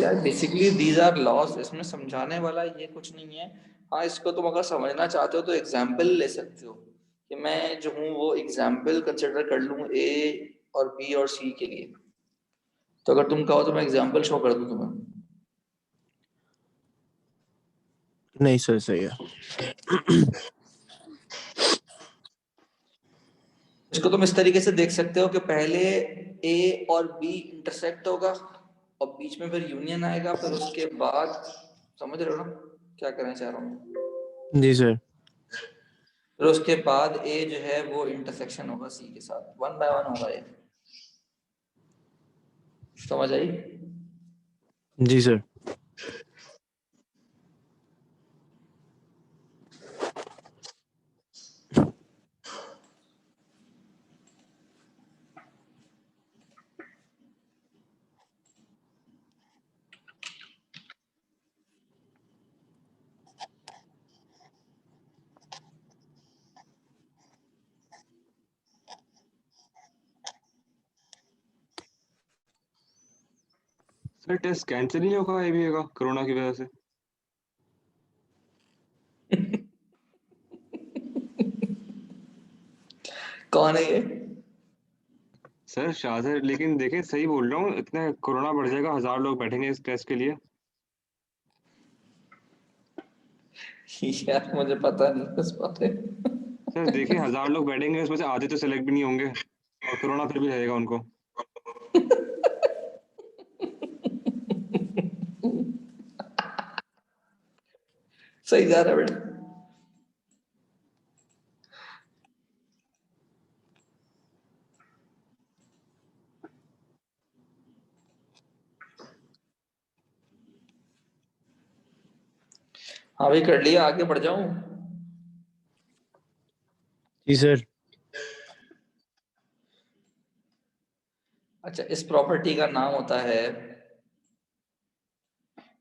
यार बेसिकली दीज आर लॉस, इसमें समझाने वाला ये कुछ नहीं है। हाँ, इसको तुम अगर समझना चाहते हो तो एग्जाम्पल ले सकते हो कि मैं जो हूँ वो एग्जाम्पल कंसिडर कर लूँ ए और बी और सी के लिए। तो अगर तुम कहो तो मैं एग्जाम्पल शो कर दूँ तुम्हें। नहीं सर, सही है। इसको तुम इस तरीके से देख सकते हो कि पहले ए और बी इंटरसेक्ट होगा और बीच में फिर यूनियन आएगा, फिर उसके बाद समझ रहे हो ना क्या करना चाह रहा हूँ? जी सर। फिर उसके बाद ए जो है वो इंटरसेक्शन होगा सी के साथ, 1 by 1 होगा ये। समझ आई? जी सर। सर टेस्ट कैंसिल नहीं होगा ABA का कोरोना की वजह से? कौन है ये? सर शाह सर, लेकिन देखें सही बोल रहा हूँ, इतना कोरोना बढ़ जाएगा, 1000 लोग बैठेंगे इस टेस्ट के लिए। यार मुझे पता नहीं इस बात पे। सर देखिए 1000 लोग बैठेंगे, उसमें से आधे तो सेलेक्ट भी नहीं होंगे और कोरोना फिर भी रहेगा उनको। सही जा रहा है बेटा। हाँ भाई कर लिया, आगे बढ़ जाऊं? जी सर। अच्छा, इस प्रॉपर्टी का नाम होता है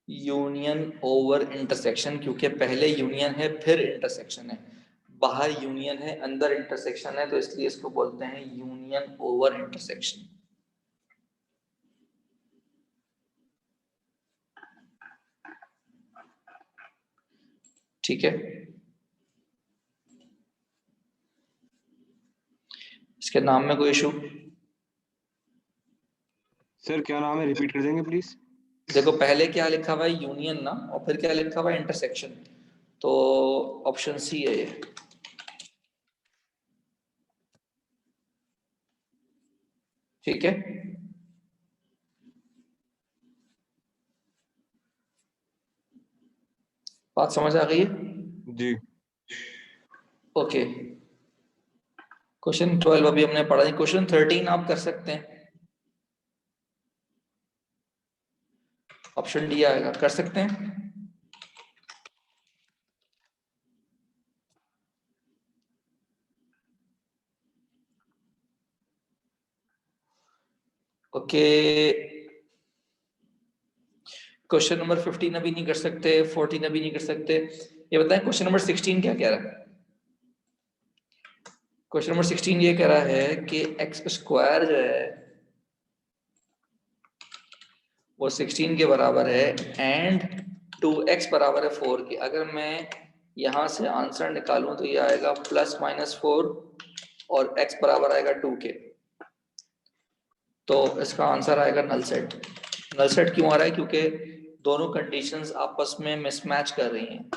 यूनियन ओवर इंटरसेक्शन, क्योंकि पहले यूनियन है फिर इंटरसेक्शन है। बाहर यूनियन है अंदर इंटरसेक्शन है, तो इसलिए इसको बोलते हैं यूनियन ओवर इंटरसेक्शन। ठीक है, इसके नाम में कोई इशू? सर क्या नाम है, रिपीट कर देंगे प्लीज? देखो पहले क्या लिखा हुआ है, यूनियन ना, और फिर क्या लिखा हुआ है, इंटरसेक्शन। तो ऑप्शन सी है ये। ठीक है, बात समझ आ गई है? जी। ओके, क्वेश्चन 12 अभी हमने पढ़ा नहीं, क्वेश्चन 13 आप कर सकते हैं। ऑप्शन डी आएगा, कर सकते हैं। ओके, क्वेश्चन नंबर 15 अभी नहीं कर सकते, 14 अभी नहीं कर सकते। ये बताएं क्वेश्चन नंबर 16 क्या कह रहा है? क्वेश्चन नंबर 16 ये कह रहा है कि एक्स स्क्वायर जो है वो 16 के बराबर है एंड 2x बराबर है 4 के। अगर मैं यहां से आंसर निकालूं तो ये आएगा +-4 और x बराबर आएगा 2 के। तो इसका आंसर आएगा नल सेट। नल सेट क्यों आ रहा है? क्योंकि दोनों कंडीशंस आपस में मिसमैच कर रही हैं।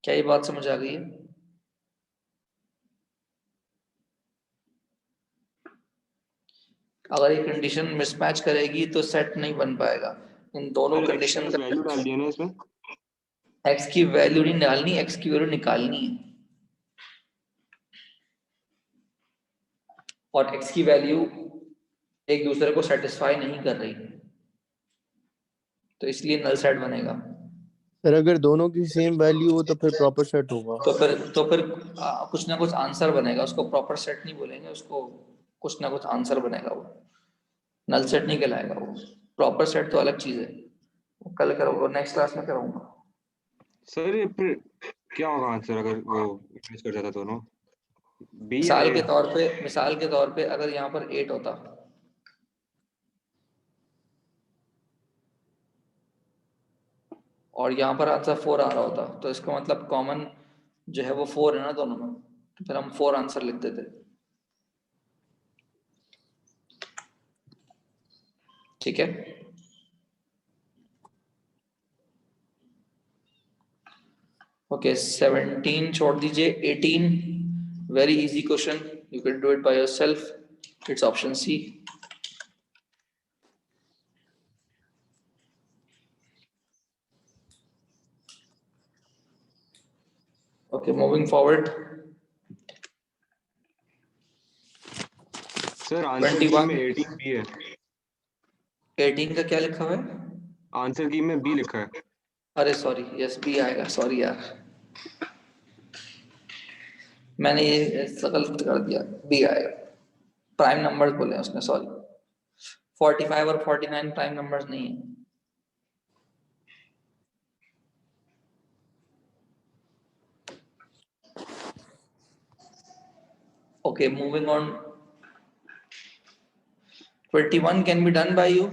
क्या ये बात समझ आ गई है? अगर ये कंडीशन मिसमैच करेगी तो सेट नहीं बन पाएगा। इन दोनों सर कंडीशन का वैल्यू डाल दिया ना इसमें? एक्स की वैल्यू नहीं डालनी, एक्स की वैल्यू निकालनी है, और एक्स की वैल्यू एक दूसरे को सेटिस्फाई नहीं कर रही, तो इसलिए नल सेट बनेगा। सर अगर दोनों की सेम वैल्यू हो तो फिर प्रॉपर सेट होगा। तो फिर कुछ ना कुछ आंसर बनेगा, उसको प्रॉपर सेट नहीं बोलेंगे, उसको कुछ ना कुछ आंसर बनेगा, वो नल सेट नहीं कहलाएगा। वो प्रॉपर सेट तो अलग चीज है, वो कल करूँगा, नेक्स्ट क्लास में करूँगा। सर ये फिर क्या होगा आंसर अगर वो मैच कर जाता दोनों, बी या मिसाल ए? के तौर पे, मिसाल के तौर पे अगर यहाँ पर 8 होता और यहाँ पर आंसर 4 आ रहा होता, तो इसका मतलब कॉमन जो है वो 4 है ना दोनों में, तो फिर हम 4 आंसर लिख देते। ठीक है, ओके 17 छोड़ दीजिए, 18 very easy question, you can do it by yourself, it's option C. Okay, moving forward. Sir answer की 21 में 18 बी है, 18 का क्या लिखा हुआ है? आंसर की में बी लिखा है। अरे सॉरी, यस बी आएगा, सॉरी यार, मैंने ये गलत कर दिया, बी आएगा। प्राइम नंबर्स बोले हैं उसने, सॉरी। 45 और 49 प्राइम नंबर्स नहीं है। Okay, moving on. 21 can be done by you.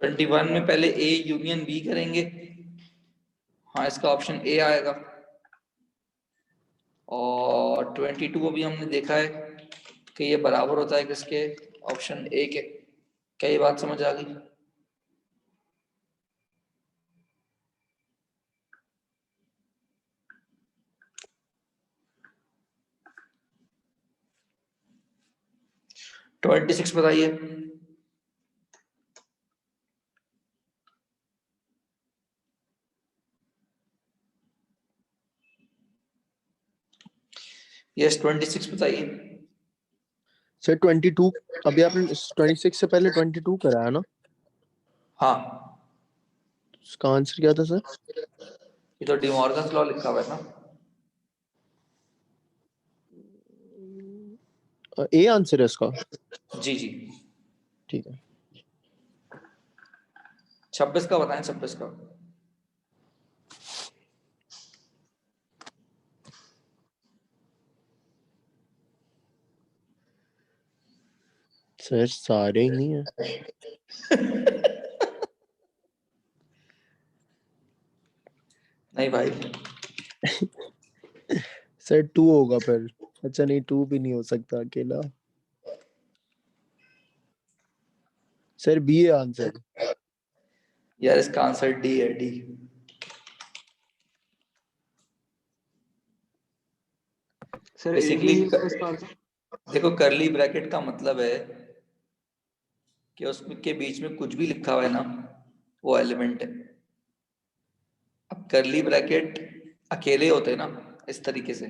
Twenty one में पहले ए यूनियन बी करेंगे। हाँ, इसका ऑप्शन ए आएगा। और 22 अभी हमने देखा है कि ये बराबर होता है किसके, ऑप्शन ए के। क्या ये बात समझ आ गई? ट्वेंटी सिक्स बताइए। यस, 26 बताइए। सर 22, अभी आपने 26 से पहले 22 कराया ना? हाँ, उसका आंसर क्या था सर? ये तो डिमॉर्गन्स लॉ लिखा हुआ है ना। ए आंसर है इसका? जी जी। ठीक है। 26 का बताएं, 26 का। सर सारे ही नहीं है। नहीं भाई, सर 2 होगा पर, अच्छा नहीं 2 भी नहीं हो सकता अकेला। सर बी है आंसर। यार इसका आंसर डी है, डी। सर एक ही बेसिकली नहीं होगा इसका आंसर। देखो, करली ब्रैकेट का मतलब है कि उसमें के बीच में कुछ भी लिखा हुआ है ना, वो एलिमेंट है। अब करली ब्रैकेट अकेले होते हैं ना इस तरीके से,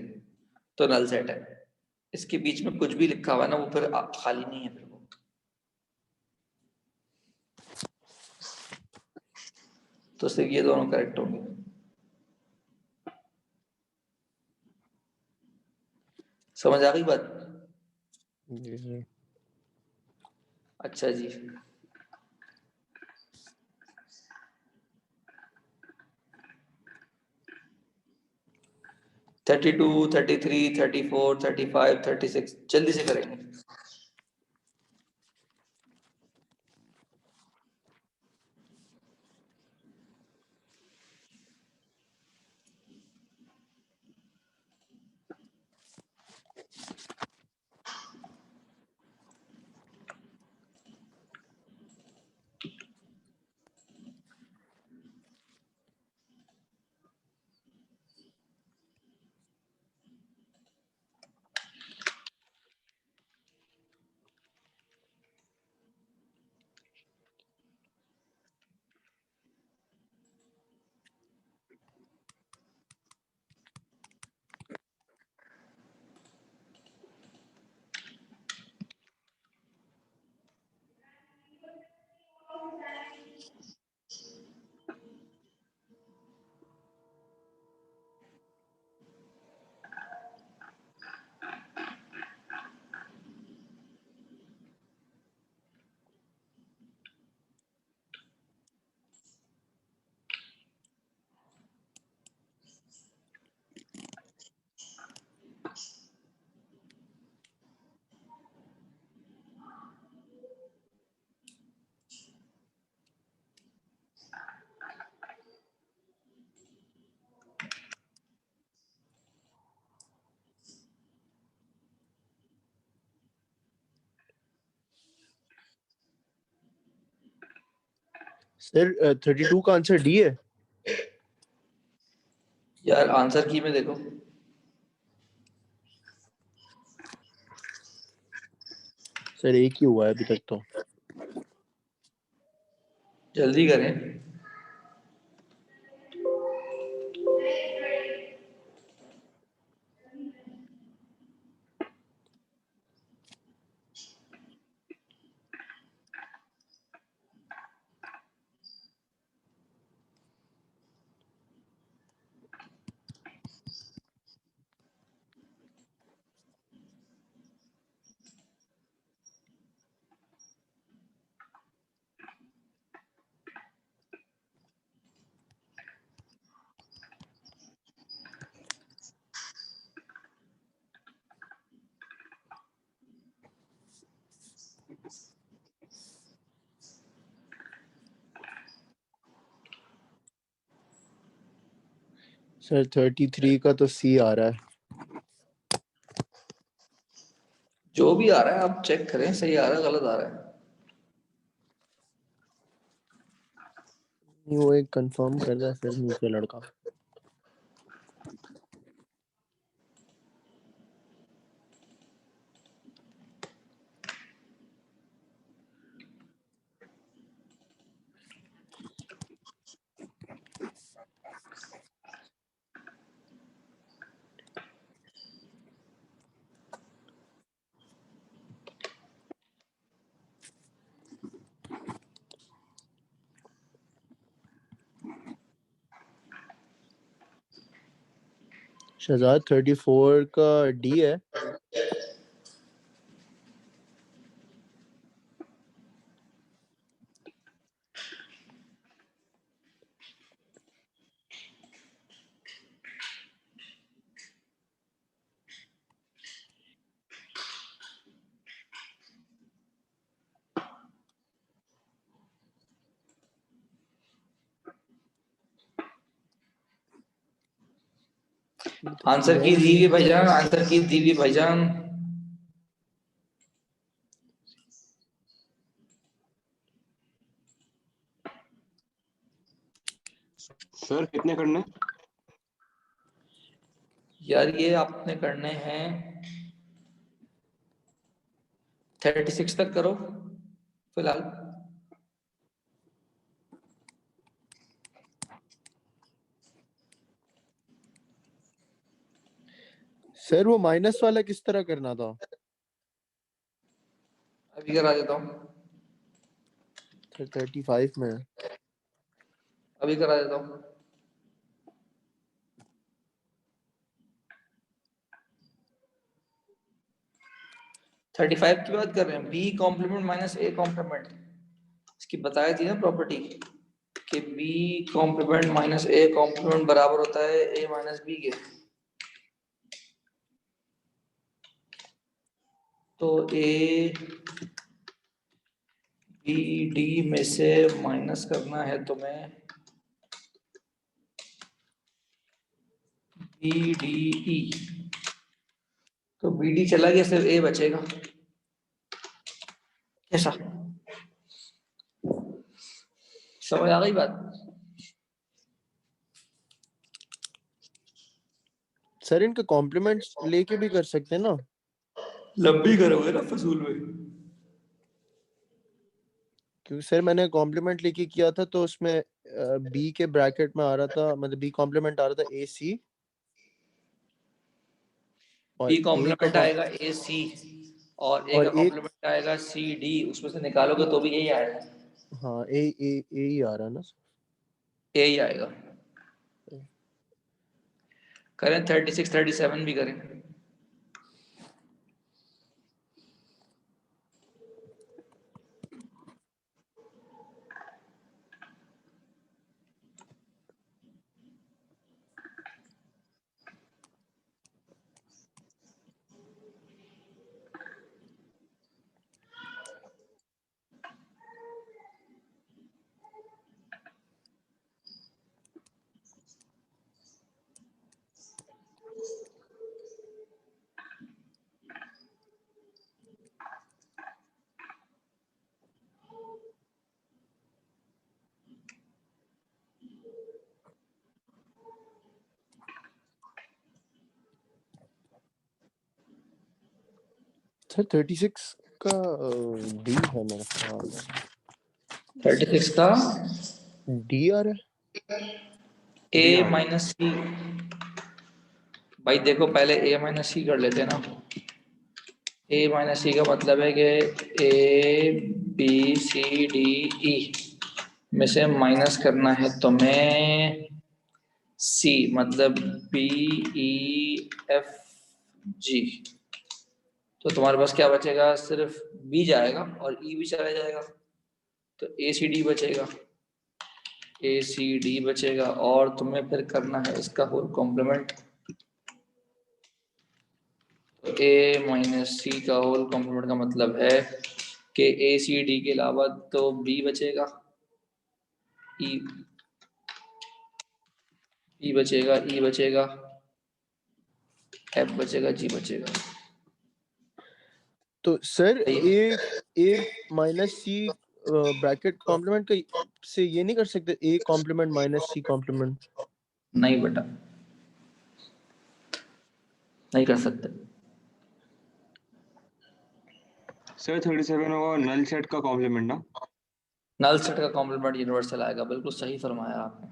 तो नल सेट है। इसके बीच में कुछ भी लिखा हुआ है ना, वो फिर खाली नहीं है फिर वो। तो सिर्फ ये दोनों करेक्ट होंगे। समझ आ गई बात? जी सर। अच्छा जी। थर्टी टू, 33, 34, 35, 36 जल्दी से करेंगे। सर 32 का आंसर डी है। यार आंसर की में देखो। सर एक ही हुआ है अभी तक तो। जल्दी करें। सर 33 का तो सी आ रहा है। जो भी आ रहा है आप चेक करें, सही आ रहा है गलत आ रहा है। वो एक कंफर्म कर रहा है फिर नीचे लड़का। शहजाद 34 का डी है। आंसर की दीजिए भाईजान, आंसर की दीजिए भाईजान। सर कितने करने? यार ये आपने करने हैं 36 तक करो फिलहाल। सर वो माइनस वाला किस तरह करना था? अभी करा देता हूँ, सर 35 में है। अभी करा देता हूँ। थर्टी फाइव की बात कर रहे हैं, B complement minus A complement. इसकी बताई थी ना प्रॉपर्टी कि B complement minus A complement बराबर होता है ए माइनस बी के। तो ए बी डी में से माइनस करना है तुम्हें बी डी ई, तो बी डी चला गया, सिर्फ ए बचेगा। कैसा समझ आ गई बात? सर इनका कॉम्प्लीमेंट्स लेके भी कर सकते हैं ना? लंबी करोगे ना फजूल में। क्योंकि सर मैंने कॉम्प्लीमेंट लेके किया था तो उसमें बी के ब्रैकेट में आ रहा था, मतलब बी कॉम्प्लीमेंट आ रहा था ए सी और बी ए कॉम्प्लीमेंट का आएगा ए सी और ए और का एक, कॉम्प्लीमेंट आएगा सी डी, उसमें से निकालोगे तो भी यही आएगा। हाँ ए ए ए ही आ रहा है ना सर। ए ही आएगा। करें 36 37 भी करें। सर 36 का डी है मेरे ख्याल में। 36 का डी आ रहा है। a माइनस सी। भाई देखो पहले a माइनस सी कर लेते हैं ना। a माइनस सी का मतलब है कि a b c d e में से माइनस करना है तो मैं C मतलब B E F G। तो तुम्हारे पास क्या बचेगा, सिर्फ B जाएगा और E भी चला जाएगा, तो A C D बचेगा, A C D बचेगा। और तुम्हें फिर करना है इसका होल कॉम्प्लीमेंट। तो A माइनस सी का होल कॉम्प्लीमेंट का मतलब है कि A C D के अलावा तो B बचेगा, E बचेगा, E बचेगा, F बचेगा, G बचेगा। तो sir A minus C bracket complement का से ये नहीं कर सकते, A complement minus C complement? नहीं बेटा, नहीं कर सकते। सर 37 होगा नल सेट का कॉम्प्लीमेंट ना? नल सेट का कॉम्प्लीमेंट यूनिवर्सल आएगा, बिल्कुल सही फरमाया आपने।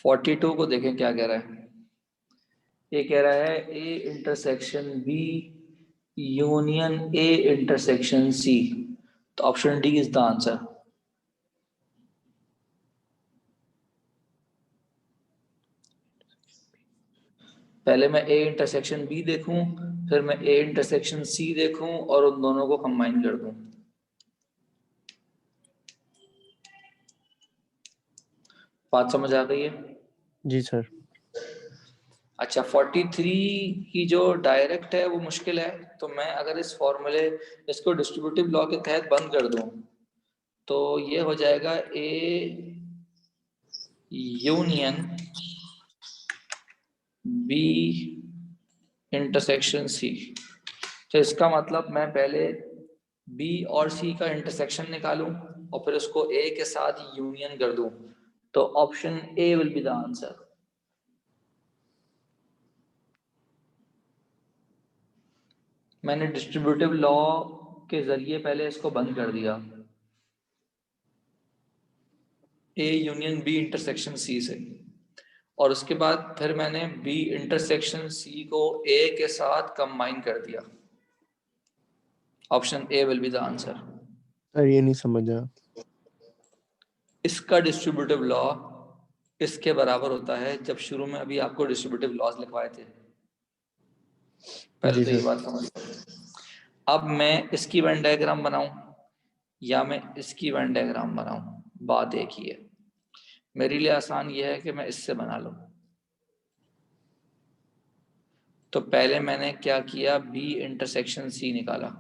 फोर्टी टू को देखें क्या कह रहा है। ये कह रहा है ए intersection b union a intersection सी, तो option d is the answer. पहले मैं ए इंटरसेक्शन बी देखूं, फिर मैं ए इंटरसेक्शन सी देखूं और उन दोनों को कंबाइन कर दूं। बात समझ आ गई है? जी सर। अच्छा 43 की जो डायरेक्ट है वो मुश्किल है, तो मैं अगर इस फॉर्मूले इसको डिस्ट्रीब्यूटिव लॉ के तहत बंद कर दूं तो ये हो जाएगा ए यूनियन बी इंटरसेक्शन सी। तो इसका मतलब मैं पहले बी और सी का इंटरसेक्शन निकालूं और फिर उसको ए के साथ यूनियन कर दूं, तो option A will be the answer. मैंने डिस्ट्रीब्यूटिव लॉ के जरिए पहले इसको बंद कर दिया, A union B intersection C से, और उसके बाद फिर मैंने बी इंटरसेक्शन सी को ए के साथ कंबाइन कर दिया। Option A will be the answer. Sir ये नहीं समझा। इसका डिस्ट्रीब्यूटिव लॉ इसके बराबर होता है जब शुरू में अभी आपको डिस्ट्रीब्यूटिव लॉज लिखवाए थे, पहले जी तो ये सर। बात समझ लो। अब मैं इसकी वेन डायग्राम बनाऊं या मैं इसकी वेन डायग्राम बनाऊं, बात एक ही है। मेरे लिए आसान यह है कि मैं इससे बना लूं। तो पहले मैंने क्या किया, बी इंटरसेक्शन सी निकाला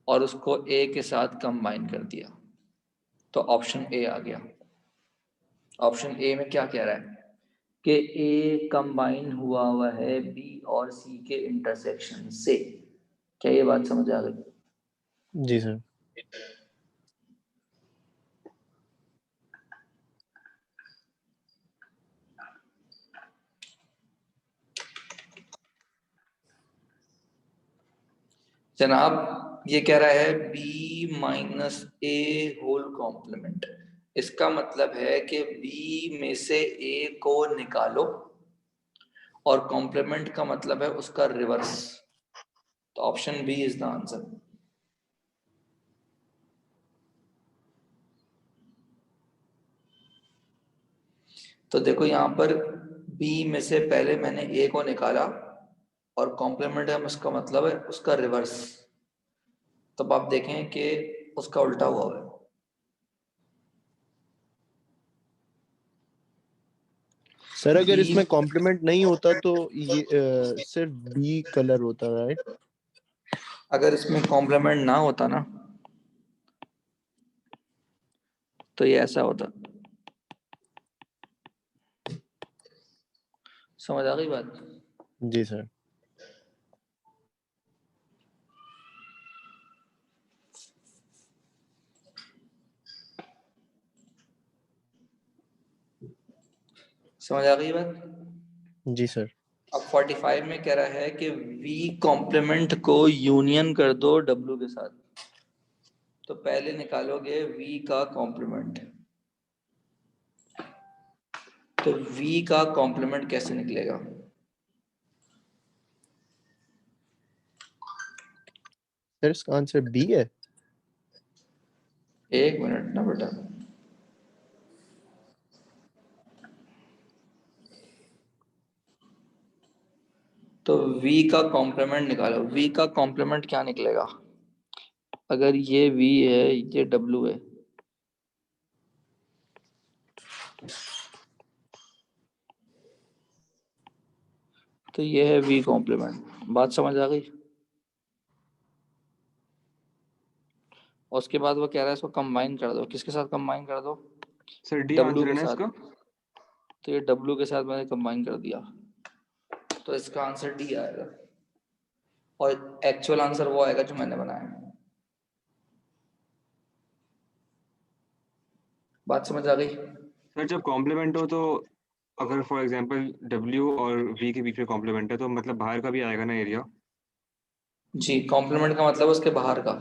और उसको ए के साथ कंबाइन कर दिया, तो ऑप्शन ए आ गया। ऑप्शन ए में क्या कह रहा है कि ए कंबाइन हुआ है बी और सी के इंटरसेक्शन से। क्या ये बात समझ आ गई? जी सर। जनाब ये कह रहा है b माइनस ए होल कॉम्प्लीमेंट। इसका मतलब है कि b में से a को निकालो और कॉम्प्लीमेंट का मतलब है उसका रिवर्स, तो option B is the answer. तो देखो यहाँ पर b में से पहले मैंने a को निकाला और कॉम्प्लीमेंट है उसका मतलब है उसका रिवर्स, तब आप देखें कि उसका उल्टा हुआ है। सर अगर b इसमें कॉम्प्लीमेंट नहीं होता तो ये सिर्फ बी कलर होता, राइट? अगर इसमें कॉम्प्लीमेंट ना होता ना तो ये ऐसा होता। समझ आ गई बात? जी सर। समझ आ गई बात? जी सर। अब 45 में कह रहा है कि V कॉम्प्लीमेंट को यूनियन कर दो W के साथ। तो पहले निकालोगे V का कॉम्प्लीमेंट। तो V का कॉम्प्लीमेंट कैसे निकलेगा? सर इसका आंसर बी है। एक मिनट ना बेटा, तो V का कॉम्प्लीमेंट निकालो। V का कॉम्प्लीमेंट क्या निकलेगा? अगर ये V है, ये W है, तो ये है V कॉम्प्लीमेंट। बात समझ आ गई? और उसके बाद वो कह रहा है इसको कंबाइन कर दो। किसके साथ कंबाइन कर दो? सर डी W आंसर है के ना साथ। इसका? तो ये W के साथ मैंने कंबाइन कर दिया, तो इसका आंसर D आएगा। और एक्चुअल आंसर वो आएगा जो मैंने बनाया। बात समझ आ गई? सर जब कॉम्प्लीमेंट हो तो अगर फॉर एग्जांपल W और V के बीच में कॉम्प्लीमेंट है तो मतलब बाहर का भी आएगा ना एरिया? जी, कॉम्प्लीमेंट का मतलब उसके बाहर का।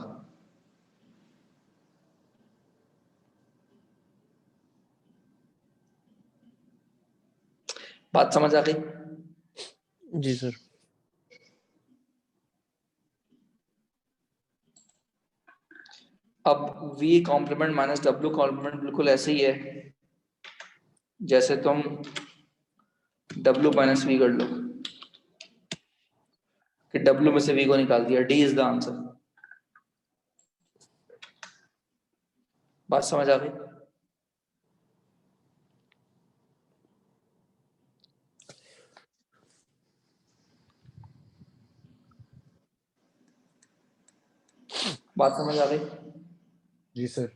बात समझ आ गई? जी सर। अब V complement minus W complement बिल्कुल ऐसे ही है जैसे तुम W माइनस V कर लो, कि W में से V को निकाल दिया। D is the answer. बात समझ आ गई? बात समझ आ गई? जी सर।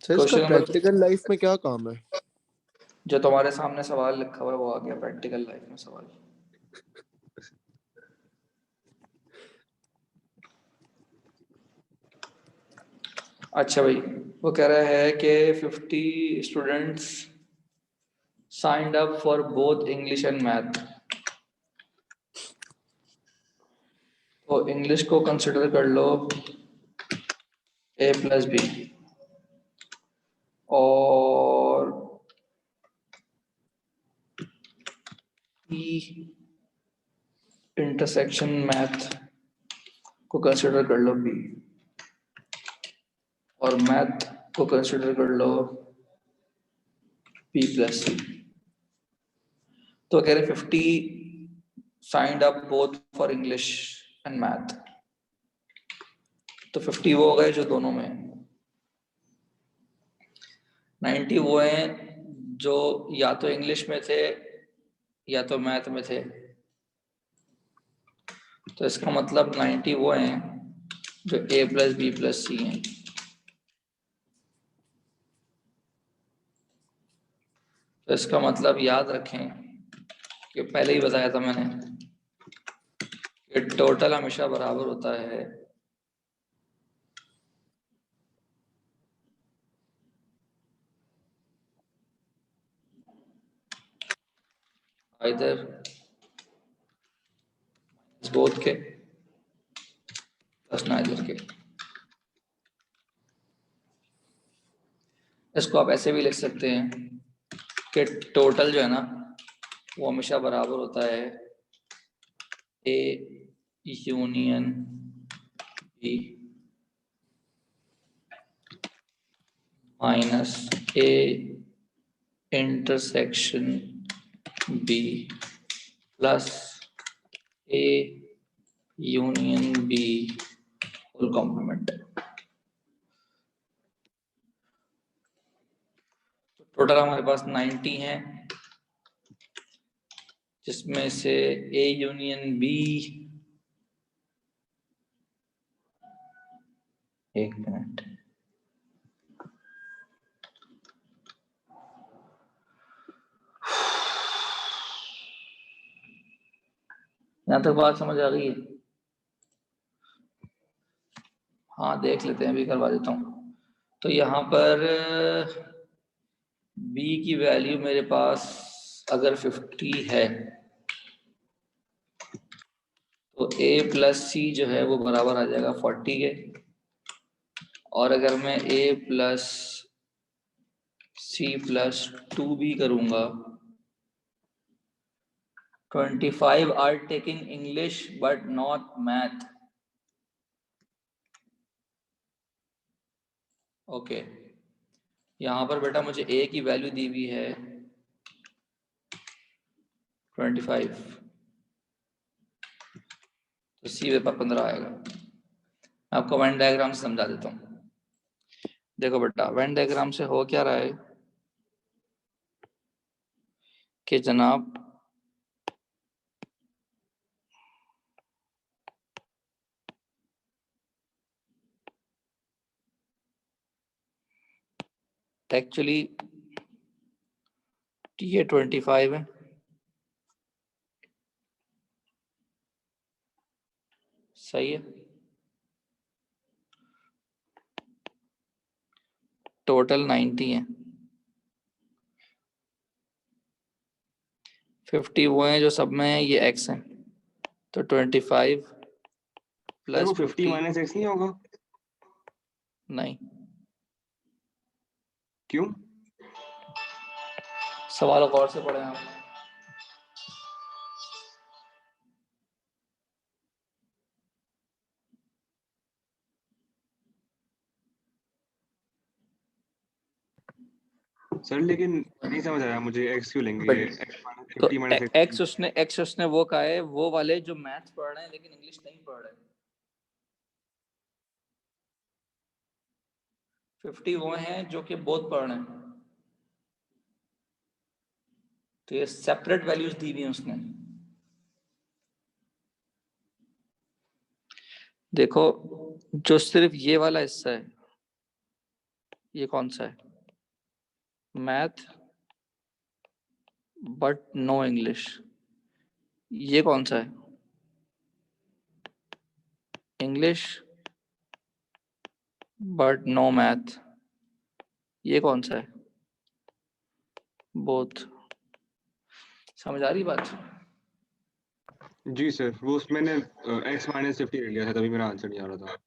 सर इसका क्वेश्चन नंबर प्रैक्टिकल लाइफ में क्या काम है? जो तुम्हारे सामने सवाल लिखा हुआ है वो आ गया प्रैक्टिकल लाइफ में सवाल। अच्छा भाई, वो कह रहा है कि 50 students signed up for both English and math. तो इंग्लिश को कंसिडर कर लो A+B, और इंटरसेक्शन मैथ को कंसिडर कर लो B, और मैथ को कंसिडर कर लो B+C। तो कह रहे 50 signed up both for English and math. तो 50 वो हो गए जो दोनों में, 90 वो हैं जो या तो इंग्लिश में थे या तो मैथ में थे। तो इसका मतलब 90 वो हैं जो A+B+C हैं। तो इसका मतलब याद रखें कि पहले ही बताया था मैंने कि टोटल हमेशा बराबर होता है आइदर बोथ के प्लस नाइदर के। इसको आप ऐसे भी लिख सकते हैं कि टोटल जो है ना वो हमेशा बराबर होता है A union B minus A intersection B plus A union B whole complement. Total हमारे पास 90 है, जिसमें से A यूनियन B, एक मिनट, यहाँ तक बात समझ आ गई है? हाँ देख लेते हैं, अभी करवा देता हूँ। तो यहाँ पर b की वैल्यू मेरे पास अगर 50 है तो a प्लस सी जो है वो बराबर आ जाएगा 40 के, और अगर मैं a plus C plus 2b करूंगा, 25 are taking English but not math. Okay यहाँ पर बेटा मुझे a की वैल्यू दी हुई है 25, तो सी पेपर 15 आएगा। मैं आपको वेन डायग्राम से समझा देता हूँ। देखो बेटा वेन डायग्राम से हो क्या रहा है कि जनाब एक्चुअली ये 25 है, सही है। टोटल 90 है, 50 वो हैं जो सब में है, ये x है, तो 25 प्लस 50 माइनस x नहीं होगा? नहीं, क्यों? सवाल गौर से पढ़े आप। सर लेकिन नहीं समझ आया मुझे, x क्यों लेंगे ये? तो 50 माइनस x उसने वो कहा है, वो वाले जो मैथ्स पढ़ रहे हैं लेकिन इंग्लिश नहीं पढ़ रहे। 50 वो हैं जो कि बोथ पढ़ रहे हैं, तो ये सेपरेट वैल्यूज दी हुई हैं उसने। देखो जो सिर्फ ये वाला हिस्सा है, ये कौन सा है? Math but no English. ये कौन सा है? English but no math. ये कौन सा है? बोथ। समझ आ रही बात? जी सर, वो उसमें मैंने x माइनस 50 ले लिया था, तभी मेरा आंसर नहीं आ रहा था।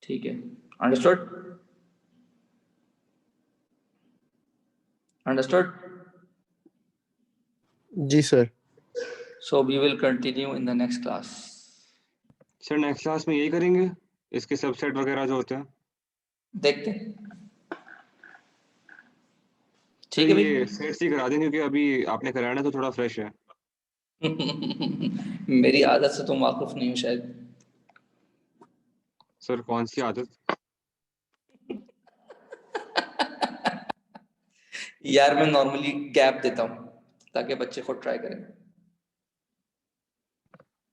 ठीक है, अंडरस्टूड? अंडरस्टूड? जी sir. So we will continue in the next class. Sir next class में यही करेंगे, इसके सबसेट वगैरह जो होते हैं? देखते हैं। सर ठीक है ये भाई। सेट्स ही करा दें, क्योंकि अभी आपने कराया ना तो थोड़ा फ्रेश है। मेरी आदत से तुम वाकिफ नहीं हो शायद। सर कौन सी आदत? यार मैं नॉर्मली गैप देता हूँ ताकि बच्चे खुद ट्राई करें।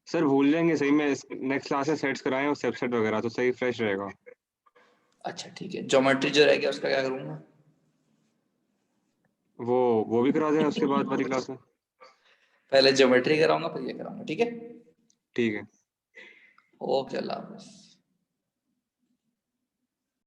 सर भूल जाएंगे सही में, नेक्स्ट क्लास में सेट्स कराएं और सबसेट वगैरह, तो सही फ्रेश रहेगा। अच्छा ठीक है, ज्योमेट्री जो रह गया उसका क्या करूँगा? वो भी करा दें उसके बाद वाली क्लास में। पहले ज्योमेट्री कराऊंगा फिर ये कराऊंगा, ठीक है? ठीक है। ओके, अल्लाह हाफिज़।